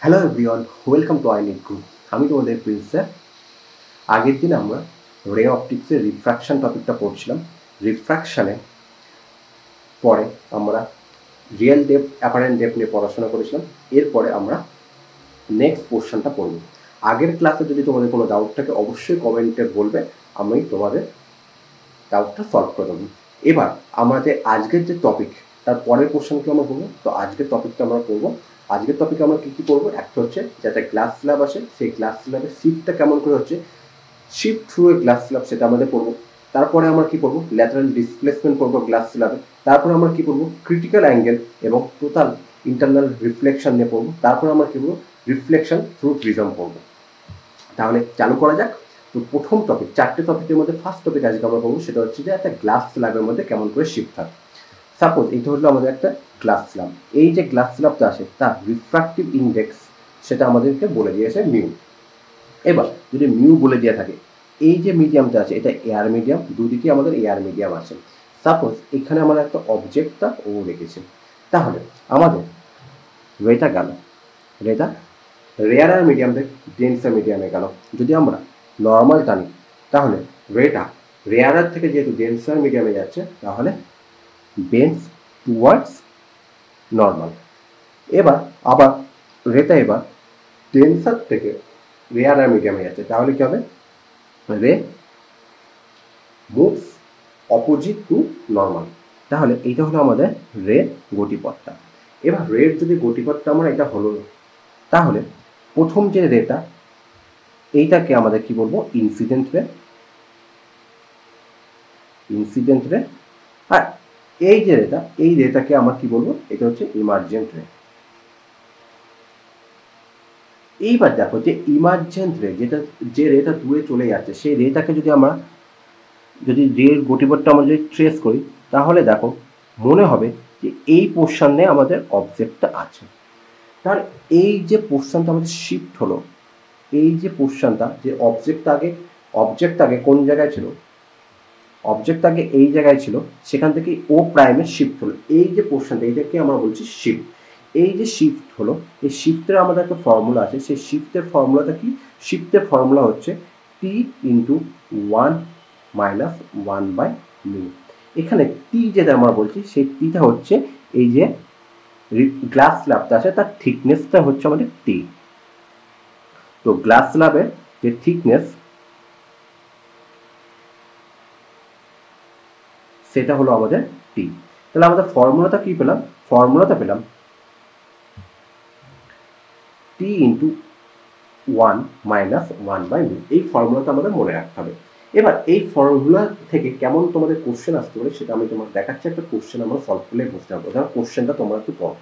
Hello everyone, welcome to ionic group. আমি তোমাদের Prince sir. আগের দিন আমরা রে অপটিক্সের রিফ্র্যাকশন টপিকটা পড়ছিলাম। রিফ্র্যাকশানে পরে আমরা রিয়েল ডেপথ, অ্যাপারেন্ট ডেপথ নিয়ে পড়াশোনা করেছিলাম। এরপরে আমরা নেক্সট পোর্শনটা পড়ব। আগের ক্লাসে যদি তোমাদের কোনো ডাউট থাকে অবশ্যই কমেন্টে বলবে, আমি তোমাদের ডাউটটা সলভ করে দেবো। এবার আমাদের আজকের যে টপিক, তার পরের পোর্শনকে আমরা পড়বো। তো আজকের টপিকটা আমরা পড়বো। আজকের টপিকে আমরা কী কী পড়বো, একটা হচ্ছে যে একটা গ্লাস স্ল্যাব আসে, সেই গ্লাস স্ল্যাবের শিফটটা কেমন করে হচ্ছে, shift through a glass slab, সেটা আমাদের পড়বো। তারপরে আমরা কী পড়বো, ল্যাটারাল ডিসপ্লেসমেন্ট পড়বো গ্লাস স্ল্যাবে। তারপরে আমরা কী পড়বো, ক্রিটিক্যাল অ্যাঙ্গেল এবং টোটাল ইন্টারনাল রিফ্লেকশন নিয়ে পড়বো। তারপরে আমরা কী পড়বো, রিফ্লেকশন থ্রু প্রিজম পড়বো। তাহলে চালু করা যাক। তো প্রথম টপিক, চারটে টপিকের মধ্যে ফার্স্ট টপিক আজকে আমরা পড়বো, সেটা হচ্ছে যে একটা গ্লাস স্ল্যাবের মধ্যে কেমন করে শিফট থাকে। সাপোজ এটা হলো আমাদের একটা গ্লাস স্ল্যাব। এই যে গ্লাস স্ল্যাবটা আসে তার রিফ্র্যাক্টিভ ইন্ডেক্স সেটা আমাদেরকে বলে দিয়েছে মিউ। এবার যদি মিউ বলে দেওয়া থাকে, এই যে মিডিয়ামটা আছে এটা এয়ার মিডিয়াম, দুদিকে আমাদের এয়ার মিডিয়াম আছে। সাপোজ এখানে আমরা একটা অবজেক্টটা ও রেখেছি, তাহলে আমাদের রেটা গেল, রেটা রেয়ারার মিডিয়াম থেকে ডেন্সার মিডিয়ামে গেল। যদি আমরা নর্মাল টানি তাহলে রেটা রেয়ারার থেকে যেহেতু ডেন্সার মিডিয়ামে যাচ্ছে, তাহলে বেন্স টুয়ার্ডস নর্মাল। এবার আবার রেটা এবার ডেন্সার থেকে রেয়ারার মিডিয়ামে যাচ্ছে, তাহলে কি হবে, রে মুভস অপোজিট টু নর্মাল। তাহলে এইটা হলো আমাদের রে গতিপথটা। এবার রের যদি গতিপথটা আমরা এটা হলো, তাহলে প্রথম যে রেটা এইটাকে আমাদের কি বলবো, ইনসিডেন্ট রে। ইনসিডেন্ট রে। আর এই যে রেটা, এই রেটাকে আমরা কি বলবো, এটা হচ্ছে ইমার্জেন্ট রে। এইবার দেখো যে ইমার্জেন্ট রে, যেটা যে রেটা দূরে চলে যাচ্ছে, সেই রেটাকে যদি আমরা যদি রের গতিপথটা আমরা যদি ট্রেস করি, তাহলে দেখো মনে হবে যে এই পোর্শনে আমাদের অবজেক্টটা আছে। তাহলে এই যে পোর্শনটা আমাদের শিফট হলো, এই যে পোর্শনটা, যে অবজেক্ট আগে কোন জায়গায় ছিল, অবজেক্ট আগে এই জায়গায় ছিল, সেখান থেকে ও প্রাইমে শিফট হলো। এই যে পোর্শনটা, এইটাকে আমরা বলছি শিফট। এই যে শিফট হলো, এই শিফটের আমাদের একটা ফর্মুলা আছে। সেই শিফটের ফর্মুলাটা কি, শিফটের ফর্মুলা হচ্ছে টি ইন্টু 1 মাইনাস 1 বাই মিউ। এখানে টি যেটা আমরা বলছি, সেই টিটা হচ্ছে এই যে গ্লাস স্ল্যাবটা আছে তার থিকনেসটা হচ্ছে আমাদের টি। তো গ্লাস স্ল্যাবের যে থিকনেস সেটা হলো আমাদের টি। তাহলে আমাদের ফর্মুলাটা কি পেলাম, ফর্মুলাটা পেলাম টি ইন্টু 1 মাইনাস 1 বাই মিউ। এই ফর্মুলাটা আমাদের মনে রাখতে হবে। এবার এই ফর্মুলা থেকে কেমন তোমাদের কোশ্চেন আসতে পারে সেটা আমি তোমার দেখাচ্ছি। একটা কোশ্চেন আমরা সলভ করলে বুঝতে পারবো। ধরো কোশ্চেনটা তোমরা একটু পড়ো,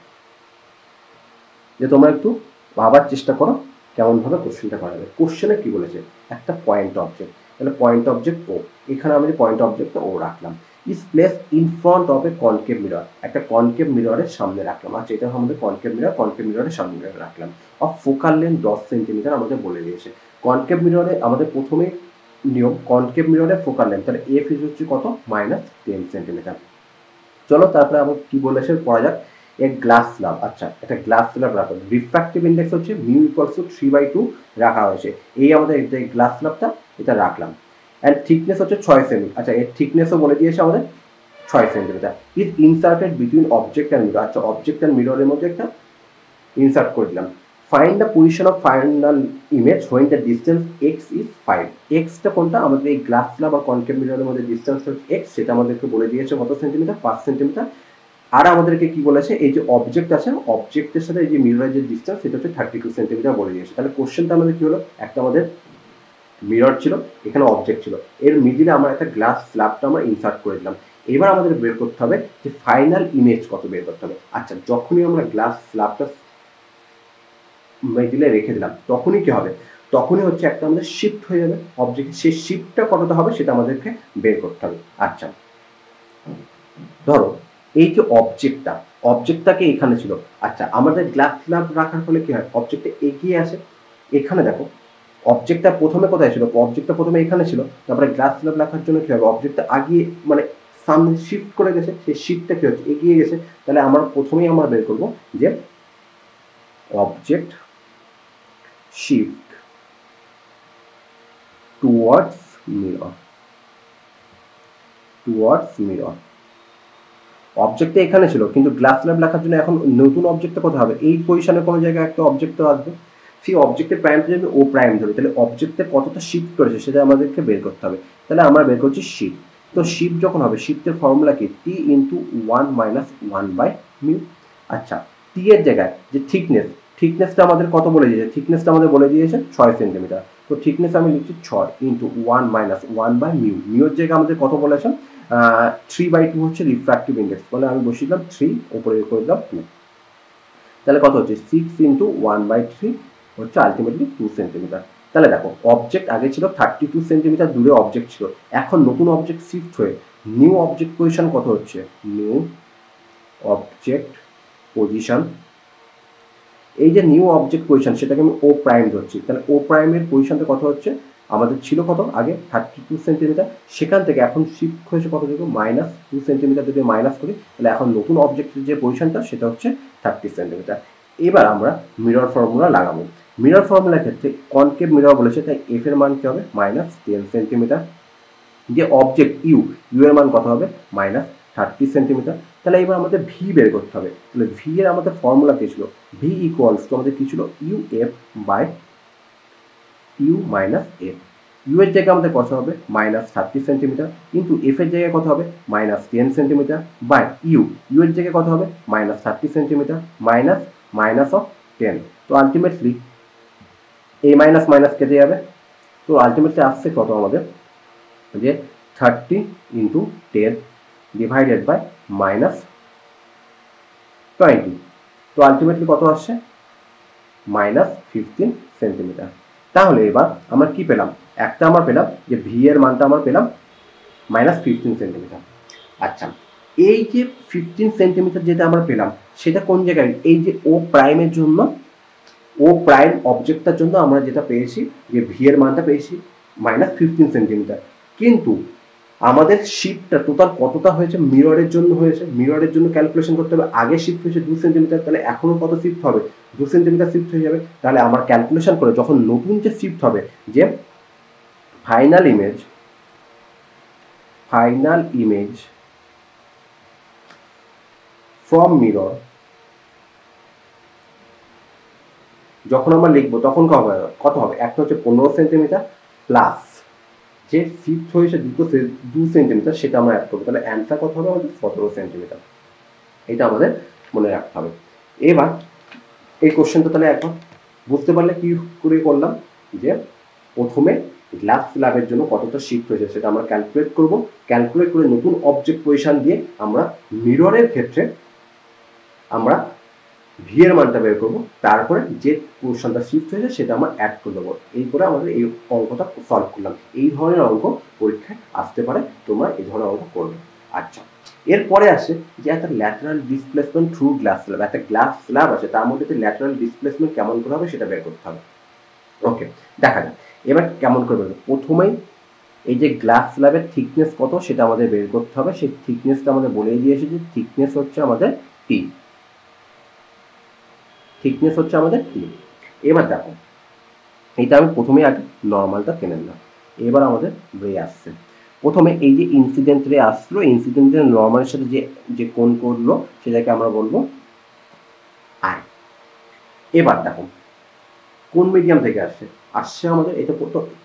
যে তোমরা একটু ভাবার চেষ্টা করো কেমনভাবে কোশ্চেনটা করা যাবে। কোশ্চেনে কি বলেছে, একটা পয়েন্ট অবজেক্ট, তাহলে পয়েন্ট অবজেক্ট ও, এখানে আমি পয়েন্ট অবজেক্টটা ও রাখলাম। Is place in front of A concave mirror, একটা কনকেভ মিররের সামনে রাখলাম। আচ্ছা, এটা আমাদের কনকেভ মিরর, কনকেভ মিররের সামনে রাখলাম। অফ ফোকাল লেন্থ 10 সেন্টিমিটার আমাদের বলে দিয়েছে। কনকেভ মিররে আমাদের প্রথমে নিয়ম, কনকেভ মিররের ফোকাল লেন্থ, তাহলে এফ ইজ হচ্ছে কত, -10 সেন্টিমিটার। চলো তারপরে আবার কি বলেছে পড়া যাক। এক গ্লাস স্ল্যাব, আচ্ছা একটা গ্লাস স্ল্যাব রাখা, রিফ্র্যাক্টিভ ইন্ডেক্স হচ্ছে মিউ ইকুয়ালস টু 3/2 রাখা হয়েছে। এই আমাদের যে গ্লাস স্ল্যাবটা এটা রাখলাম। অ্যান্ড থিকনেস হচ্ছে 6 সেমি। আচ্ছা, এর থিকনেসও বলে দিয়েছে আমাদের 6 centimetre. Is inserted between object and mirror. আচ্ছা, অবজেক্ট অ্যান্ড মিররের মধ্যে একটা ইনসার্ট করে দিলাম। Find the position of final image when the distance x is 5। Extra কোনটা, আমাদের এই গ্লাস স্ল্যাব আর কনকেভ মিররের মধ্যে ডিস্টেন্স হচ্ছে এক্স, সেটা আমাদেরকে বলে দিয়েছে কত সেন্টিমিটার, 5 সেন্টিমিটার। আর আমাদেরকে কি বলেছে, এই যে অবজেক্ট আছে, অবজেক্টের সাথে এই যে মিররের যে ডিস্টেন্স সেটা হচ্ছে 32 সেন্টিমিটার বলে দিয়েছে। তাহলে কোশ্চেনটা আমাদের কি হলো, একটা আমাদের মিরর ছিল, এখানে অবজেক্ট ছিল, এর মিডিলে আমরা একটা গ্লাস স্ল্যাবটা আমরা ইনসার্ট করে দিলাম। এবার আমাদের বের করতে হবে যে ফাইনাল ইমেজ কত বের করতে হবে। আচ্ছা, যখনই আমরা গ্লাস স্ল্যাবটা মিডিলে রেখে দিলাম তখনই কি হবে, তখনই হচ্ছে একটা আমাদের শিফট হয়ে যাবে অবজেক্ট, সেই শিফটটা কতটা হবে সেটা আমাদেরকে বের করতে হবে। আচ্ছা, ধরো এই যে অবজেক্টটাকে এখানে ছিল। আচ্ছা, আমাদের গ্লাস স্ল্যাব রাখার ফলে কি হয়, অবজেক্টটা এগিয়ে আসে। এখানে দেখো অবজেক্টটা প্রথমে কোথায় ছিল, অবজেক্টটা প্রথমে এখানে ছিল, তারপরে গ্লাস স্ল্যাব রাখার জন্য কি হবে, অবজেক্টটা আগিয়ে মানে সামনে শিফট করে গেছে, সেই শিফটটা কি হচ্ছে, এগিয়ে গেছে। তাহলে আমরা প্রথমেই আমরা বের করবো যে object shift towards mirror, towards mirror. অবজেক্টটা এখানে ছিল, কিন্তু গ্লাস স্ল্যাব লেখার জন্য এখন নতুন অবজেক্টটা কোথায় হবে? এই পজিশনে কোনো জায়গায় একটা অবজেক্ট তো আসবে। সেই অবজেক্টের প্রাইমটা যদি ও প্রাইম ধরি, তাহলে অবজেক্টে কতটা শিফট করেছে সেটা আমাদেরকে বের করতে হবে। তাহলে আমরা বের করছি শিফট। তো শিফট যখন হবে, শিফটের ফর্মুলা কি? টি ইন্টু 1 মাইনাস 1 বাই মিউ। আচ্ছা, টি এর জায়গায় যে থিকনেস, থিকনেসটা আমাদের কত বলে দিয়েছে? থিকনেসটা আমাদের বলে দিয়েছে 6 সেন্টিমিটার। তো থিকনেস আমি লিখছি 6 ইন্টু 1 মাইনাস 1 বাই মিউ। মিউর জায়গায় আমাদের কত বলেছেন? 3/2 হচ্ছে রিফ্র্যাক্টিভ ইন্ডেক্স, মানে আমি বসিয়ে দিলাম 3, উপরে করে দিলাম 2। তাহলে কত হচ্ছে? 6 ইন্টু 1/3 হচ্ছে আলটিমেটলি 2 সেন্টিমিটার। তাহলে দেখো, অবজেক্ট আগে ছিল 32 সেন্টিমিটার দূরে অবজেক্ট ছিল, এখন নতুন অবজেক্ট শিফট হয়ে নিউ অবজেক্ট পজিশন কত হচ্ছে? নিউ অবজেক্ট পজিশন, এই যে নিউ অবজেক্ট পজিশন সেটাকে আমি ও প্রাইম ধরছি। তাহলে ও প্রাইমের পজিশনটা কত হচ্ছে? আমাদের ছিল কত আগে? 32 সেন্টিমিটার, সেখান থেকে এখন শিফট হয়েছে কত থেকে? -2 সেন্টিমিটার। যদি মাইনাস করি তাহলে এখন নতুন অবজেক্টের যে পজিশনটা সেটা হচ্ছে 30 সেন্টিমিটার। এবার আমরা মিরর ফর্মুলা লাগাবো। মিরর ফর্মুলার ক্ষেত্রে কনকেভ মিরর বলেছে, তাই এফ এর মান কি হবে? -10 সেন্টিমিটার। যে অবজেক্ট ইউ, ইউ এর মান কত হবে? -30 সেন্টিমিটার। তাহলে এবার আমাদের ভি বের করতে হবে। তাহলে ভি এর আমাদের ফর্মুলা কি ছিল? ভি ইকুয়ালস টু আমাদের কি ছিল? U f by u minus f. U এর জায়গায় আমাদের কত হবে? -30 সেন্টিমিটার, কিন্তু এফ এর জায়গায় কত হবে? -10 সেন্টিমিটার বাই ইউ, ইউ এর জায়গায় কত হবে? -30 সেন্টিমিটার মাইনাস মাইনাস অফ 10। তো আলটিমেটলি এ মাইনাস মাইনাস কেটে যাবে। তো আলটিমেটলি আসছে কত আমাদের? যে 30 ইন্টু 10 ডিভাইডেড বাই -20। তো আলটিমেটলি কত আসছে? -15 সেন্টিমিটার। তাহলে এবার আমরা কি পেলাম? একটা আমরা পেলাম যে ভি এর মানটা আমরা পেলাম -15 সেন্টিমিটার। আচ্ছা, এই যে 15 সেন্টিমিটার যেটা আমরা পেলাম সেটা কোন জায়গায়? এই যে ও প্রাইমের জন্য, ও প্রাইম অবজেক্টটার জন্য আমরা যেটা পেয়েছি, যে ভি এর মানটা পেয়েছি -15 সেন্টিমিটার। কিন্তু আমাদের শিফটটা টোটাল কতটা হয়েছে? মিররের জন্য হয়েছে। মিররের জন্য ক্যালকুলেশন করতে হবে। আগে শিফট হয়েছে 2 সেন্টিমিটার, তাহলে এখনো কত শিফট হবে? 2 সেন্টিমিটার শিফট হয়ে যাবে। তাহলে আমার ক্যালকুলেশন করে যখন নতুন যে শিফট হবে, যে ফাইনাল ইমেজ ফ্রম মিরর যখন আমরা লিখবো তখন কত হবে? একটা হচ্ছে 15 সেন্টিমিটার প্লাস যে শিফট হয়েছে 2 সেন্টিমিটার, সেটা আমরা অ্যাড করবো। তাহলে অ্যান্সার কত হবে আমাদের? 17 সেন্টিমিটার। এটা আমাদের মনে রাখতে হবে। এবার এই কোশ্চেনটা তাহলে একবার বুঝতে পারলে কি করে করলাম, যে প্রথমে গ্লাস স্ল্যাবের জন্য কতটা শিফট হয়েছে সেটা আমরা ক্যালকুলেট করব। ক্যালকুলেট করে নতুন অবজেক্ট পজিশন দিয়ে আমরা মিররের ক্ষেত্রে আমরা ভি এর মানটা বের করবো, তারপরে যে পোর্শনটা শিফট হয়েছে সেটা আমরা অ্যাড করে দেবো। এই করে আমাদের এই অঙ্কটা সলভ করলাম। এই ধরনের অঙ্ক পরীক্ষায় আসতে পারে, তোমরা এই ধরনের অঙ্ক করবে। আচ্ছা, এরপরে আসে যে একটা lateral displacement through glass slab. একটা গ্লাস স্ল্যাব আছে, তার মধ্যে ল্যাটারাল ডিসপ্লেসমেন্ট কেমন করে হবে সেটা বের করতে হবে। ওকে, দেখা যাক এবার কেমন করে বের। প্রথমেই এই যে গ্লাস স্ল্যাবের থিকনেস কত সেটা আমাদের বের করতে হবে। সেই থিকনেসটা আমাদের বলে দিয়েছে, যে থিকনেস হচ্ছে আমাদের টি। থিকনেস হচ্ছে আমাদের টি। এবার দেখো, এটা আমি প্রথমে আগে নর্মালটা টেনে নিলাম। এবার আমাদের রে আসছে। প্রথমে এই যে ইনসিডেন্ট রে আসলো, ইনসিডেন্ট রে নর্মালের সাথে যে কোণ করলো সেটাকে আমরা বলবো আই। এবার দেখো কোন মিডিয়াম থেকে আসছে আমাদের, এটা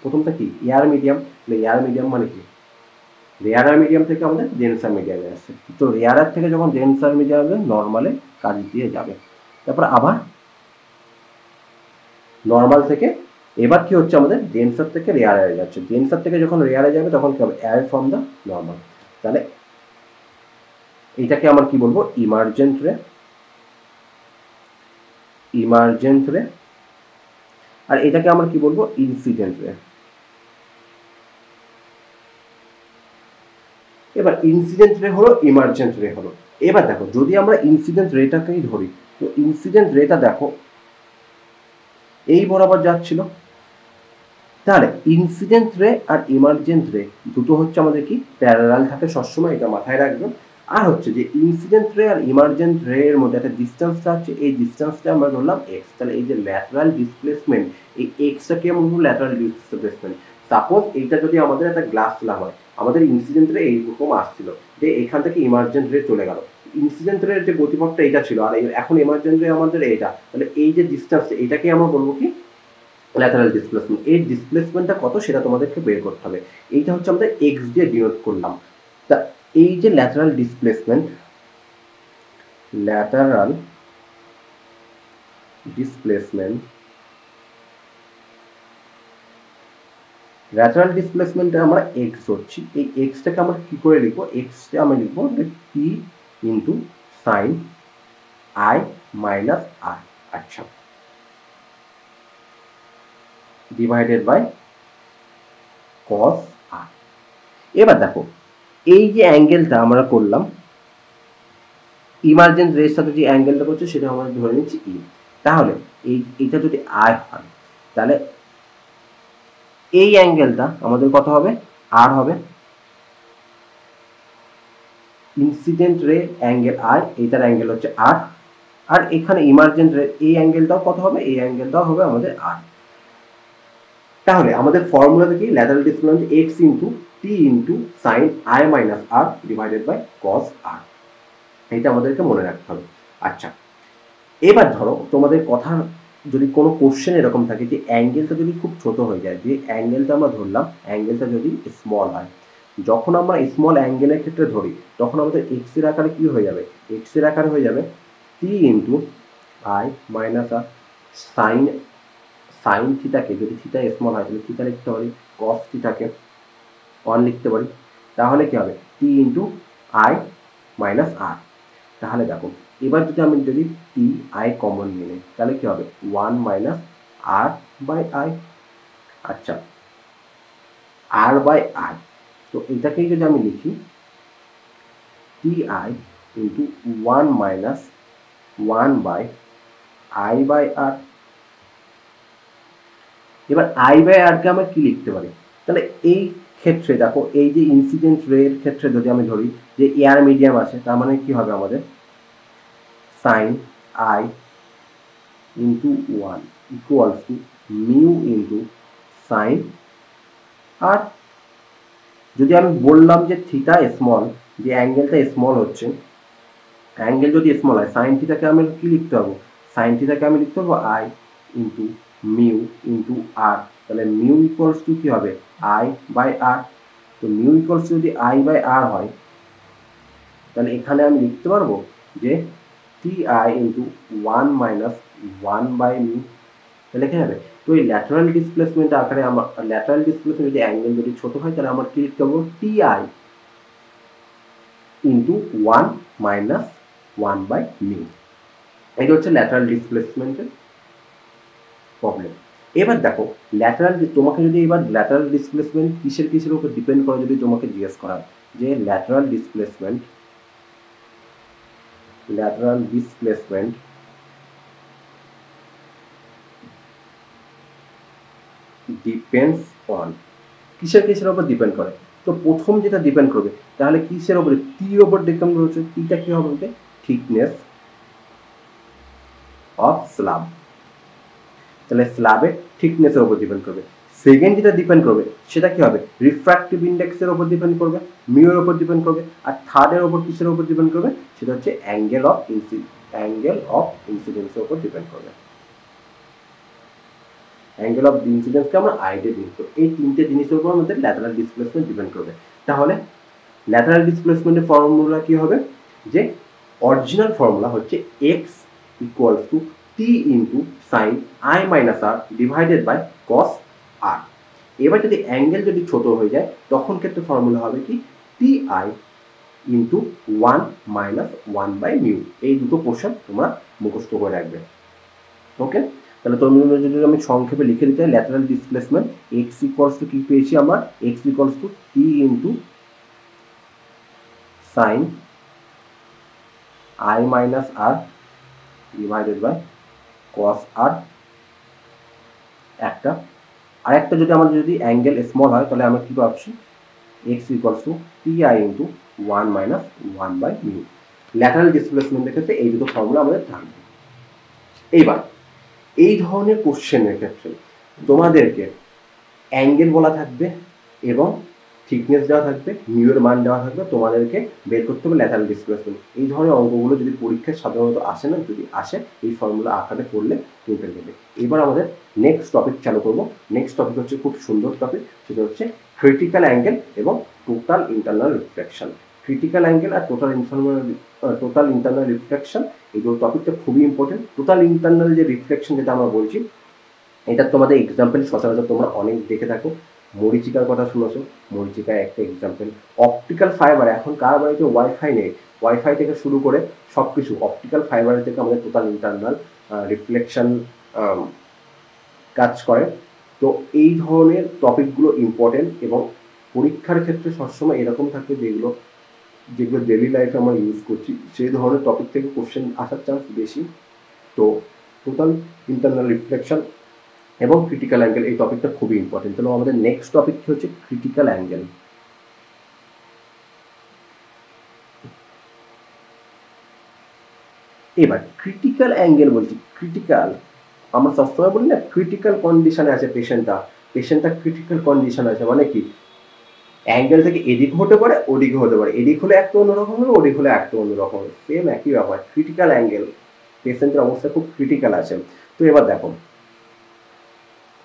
প্রথমটা কি? Air medium. এয়ার মিডিয়াম মানে কি? রেয়ারার মিডিয়াম থেকে আমাদের ডেন্সার মিডিয়ামে আসছে। তো রেয়ারার থেকে যখন ডেন্সার মিডিয়ামে নর্মালে কাজ দিয়ে যাবে, তারপর আবার নর্মাল থেকে এবার কি হচ্ছে আমাদের? ডেন্সার থেকে রেয়ারে যাচ্ছে। ডেন্সার থেকে যখন রেয়ারে যাবে তখন কি হবে? Air from the normal. তাহলে এইটাকে আমরা কি বলবো? ইমার্জেন্ট রে। ইমার্জেন্ট রে। আর এটাকে আমরা কি বলবো? ইনসিডেন্ট রে। এবার ইনসিডেন্ট রে হলো, ইমার্জেন্ট রে হলো। এবার দেখো, যদি আমরা ইনসিডেন্ট রেটাকেই ধরি, তো ইনসিডেন্ট রেটা দেখো এই বরাবর যাচ্ছিল। তাহলে ইনসিডেন্ট রে আর ইমার্জেন্ট রে দুটো হচ্ছে আমাদের কি? প্যারালাল থাকে সবসময়, এটা মাথায় রাখবেন। আর হচ্ছে যে ইনসিডেন্ট রে আর ইমার্জেন্ট রে এর মধ্যে একটা ডিস্টেন্সটা আছে, এই ডিস্টেন্সটা আমরা ধরলাম এক্স। তাহলে এই যে ল্যাটারাল ডিসপ্লেসমেন্ট, এই এক্সটাকে আমরা বলবো ল্যাটারাল ডিসপ্লেসমেন্ট। সাপোজ এইটা যদি আমাদের একটা গ্লাস স্ল্যাব হয়, আমাদের ইনসিডেন্ট রে এইরকম আসছিল, যে এখান থেকে ইমার্জেন্ট রে চলে গেল, ইনসিডেন্ট রে যে গতিপথটা এটা ছিল, আর এখন ইমার্জেন্ট রে আমাদের এইটা, তাহলে এই যে ডিস্টেন্স এটাকে আমরা বলবো কি ল্যাটারাল ডিসপ্লেসমেন্ট। এই ডিসপ্লেসমেন্টটা কত সেটা তোমাদেরকে বের করতে হবে। এইটা হচ্ছে আমরা এক্স দিয়ে ডিনোট করলাম। তা এই যে lateral displacement, lateral displacement, lateral ডিসপ্লেসমেন্টে আমরা এক্স ধরছি, এই এক্সটাকে আমরা কি করে লিখবো, এক্সটা আমরা লিখবো টি ইন্টু সাইন আই মাইনাস আর, আচ্ছা, ডিভাইডেড বাই কস আর। এবার দেখো এই যে অ্যাঙ্গেলটা আমরা করলাম, ইমার্জেন্ট রের সাথে যে অ্যাঙ্গেলটা করছে সেটা আমরা ধরে নিচ্ছি ই। তাহলে এইটা যদি আই হয়, তাহলে এই অ্যাঙ্গেলটা আমাদের কত হবে, আর হবে। ইনসিডেন্ট রে অ্যাঙ্গেল আই, এইটার অ্যাঙ্গেল হচ্ছে আর, আর এখানে ইমার্জেন্ট রে এই অ্যাঙ্গেলটাও কত হবে, এই অ্যাঙ্গেলটাও হবে আমাদের আর। তাহলে আমাদের ফর্মুলাটা কি, lateral displacement X into T into sine I minus R divided by cos R, এটা আমাদেরকে মনে রাখতে হবে। আচ্ছা, এবার ধরো তোমাদের কথা যদি কোনো কোশ্চেন এরকম থাকে যে অ্যাঙ্গেলটা যদি খুব ছোট হয়ে যায়, যে অ্যাঙ্গেলটা আমরা ধরলাম অ্যাঙ্গেলটা যদি স্মল হয়, যখন আমরা স্মল অ্যাঙ্গেলের ক্ষেত্রে ধরি তখন আমাদের এক্স এর আকারে কি হয়ে যাবে, এক্স এর আকারে হয়ে যাবে T into I minus R sine, sine থিটাকে যদি থিটা স্মল হয় তাহলে থিটা লিখতে পারি, কস থিটাকে 1 লিখতে পারি, তাহলে কি হবে টি ইন্টু আই মাইনাস আর। তাহলে দেখো এবার যদি টি আই কমন নিয়ে নেই তাহলে কি হবে 1 মাইনাস আর বাই আই, আচ্ছা আর বাই আই। তো এটাকেই যদি আমি লিখি T I into 1 minus 1 by I by R. এবার আই বাই আরকে আমরা কি লিখতে পারি, তাহলে এই ক্ষেত্রে দেখো এই যে ইনসিডেন্ট রের ক্ষেত্রে যদি আমি ধরি যে এয়ার মিডিয়াম আছে, তার মানে কি হবে আমাদের sine I into 1 equals to mu into sine R. যদি আমি বললাম যে থিটা স্মল, যে অ্যাঙ্গেলটা স্মল হচ্ছে, অ্যাঙ্গেল যদি স্মল হয় সাইন থিটাকে আমি কি লিখতে পারবো, সাইন থিটাকে আমি লিখতে পারবো I into mu into R. তাহলে মিউ ইকুয়ালস টু কি হবে আই বাই আর। তো মিউ ইকুয়ালস যদি আই বাই আর হয়, তাহলে এখানে আমি লিখতে পারবো যে t I into 1 minus 1 by mu, লেখা যাবে। তো এই ল্যাটারাল ডিসপ্লেসমেন্ট আকারে আমার ল্যাটারাল ডিসপ্লেসমেন্ট যদি অ্যাঙ্গেল যদি ছোট হয় তাহলে আমার কি লিখতে পারবো t I into 1 minus 1 by mu. এটা হচ্ছে ল্যাটারাল ডিসপ্লেসমেন্টের প্রবলেম। এবার দেখো ল্যাটারাল, তোমাকে যদি এবার ল্যাটারাল ডিসপ্লেসমেন্ট কিসের উপর ডিপেন্ড করে যদি তোমাকে জিজ্ঞেস করা যে ল্যাটারাল ডিসপ্লেসমেন্ট ডিপেন্ডস অন, কিসের উপর ডিপেন্ড করে, তো প্রথম যেটা ডিপেন্ড করবে তাহলে কিসের উপরে, টির উপর ডিপেন্ড করছে। টিটা কি হবে, থিকনেস অফ স্ল্যাব, তাহলে স্ল্যাবের থিকনেসের উপর ডিপেন্ড করবে। সেকেন্ড যেটা ডিপেন্ড করবে সেটা কি হবে, রিফ্র্যাক্টিভ ইন্ডেক্সের উপর ডিপেন্ড করবে, মিউর উপর ডিপেন্ড করবে। আর থার্ডের উপর কিসের উপর ডিপেন্ড করবে, সেটা হচ্ছে অ্যাঙ্গেল অফ ইনসিডেন্সের উপর ডিপেন্ড করবে। অ্যাঙ্গেল অফ ইনসিডেন্সকে আমরা আই দিয়ে ডিনোট করি। এই তিনটে জিনিসের উপর আমাদের ল্যাটারাল ডিসপ্লেসমেন্ট ডিপেন্ড করবে। তাহলে ল্যাটারাল ডিসপ্লেসমেন্টের ফর্মুলা কি হবে, যে অরিজিনাল ফর্মুলা হচ্ছে X equals to T into sine I minus R divided by cos R. এবার যদি অ্যাঙ্গেল যদি ছোট হয়ে যায় তখন ক্ষেত্রে ফর্মুলা হবে কি t I into 1 minus 1 by mu. এই দুটো পোর্শন তোমরা মুখস্থ করে রাখবে। ওকে, তাহলে তোমরা যদি আমি সংক্ষেপে লিখে দিতে lateral displacement X equals to কি পেয়েছি আমরা, X equals to T into sine I minus R divided by cos R একটা। আরেকটা যদি আমাদের যদি অ্যাঙ্গেল স্মল হয় তাহলে আমরা কি পাচ্ছি X equals to T I into 1 minus 1 by mu. Lateral ডিসপ্লেসমেন্টের ক্ষেত্রে এই দুটো ফর্মুলা আমাদের থাকবে। এইবার এই ধরনের কোশ্চেনের ক্ষেত্রে তোমাদেরকে অ্যাঙ্গেল বলা থাকবে এবং থিকনেস দেওয়া থাকবে, মিউ এর মান দেওয়া থাকবে, তোমাদেরকে বের করতে হবে ল্যাটারাল ডিসপ্লেসমেন্ট। এই ধরনের অঙ্কগুলো যদি পরীক্ষায় সাধারণত আসে না, যদি আসে এই ফর্মুলা আকারে করলে তুমি পেয়ে যাবে। এবার আমাদের নেক্সট টপিক চালু করব। নেক্সট টপিক হচ্ছে খুব সুন্দর টপিক, সেটা হচ্ছে ক্রিটিক্যাল অ্যাঙ্গেল এবং total internal reflection. Critical angle আর টোটাল ইন্টারনাল রিফ্লেকশন, এই দুটো টপিকটা খুবই ইম্পর্টেন্ট। টোটাল ইন্টারনাল যে রিফ্লেকশন যেটা আমরা বলছি, এটা তোমাদের এক্সাম্পল সচরাচর তোমরা অনেক দেখে থাকো। মরিচিকার কথা শুনেছো, মরিচিকা একটা এক্সাম্পল। অপটিক্যাল ফাইবার, এখন কার বাড়িতে ওয়াইফাই নেই, ওয়াইফাই থেকে শুরু করে সব কিছু অপটিক্যাল ফাইবার থেকে আমাদের টোটাল ইন্টারনাল রিফ্লেকশন কাজ করে। তো এই ধরনের টপিকগুলো ইম্পর্টেন্ট এবং পরীক্ষার ক্ষেত্রে সবসময় এরকম থাকবে যেগুলো ডেলি লাইফে আমরা ইউজ করছি, সেই ধরনের টপিক থেকে কোশ্চেন আসার চান্স বেশি। তো টোটাল ইন্টারনাল রিফ্লেকশন এবং ক্রিটিক্যাল অ্যাঙ্গেল এই টপিকটা খুবই ইম্পর্টেন্ট। তাহলে আমাদের নেক্সট টপিক হচ্ছে ক্রিটিক্যাল অ্যাঙ্গেল। এবার ক্রিটিক্যাল অ্যাঙ্গেল বলছি, ক্রিটিক্যাল আমরা সবসময় বলি না ক্রিটিক্যাল কন্ডিশনে আছে পেশেন্টটা ক্রিটিক্যাল কন্ডিশনে আছে, মানে কি অ্যাঙ্গেল থেকে এদিক হতে পারে ওদিকে হতে পারে, এদিক হলে একটা অন্যরকম হবে, ওদিক হলে একটা অন্যরকম হবে, সেম একই ব্যাপার। ক্রিটিক্যাল অ্যাঙ্গেল, পেশেন্টের অবস্থা খুব ক্রিটিক্যাল আছে। তো এবার দেখো,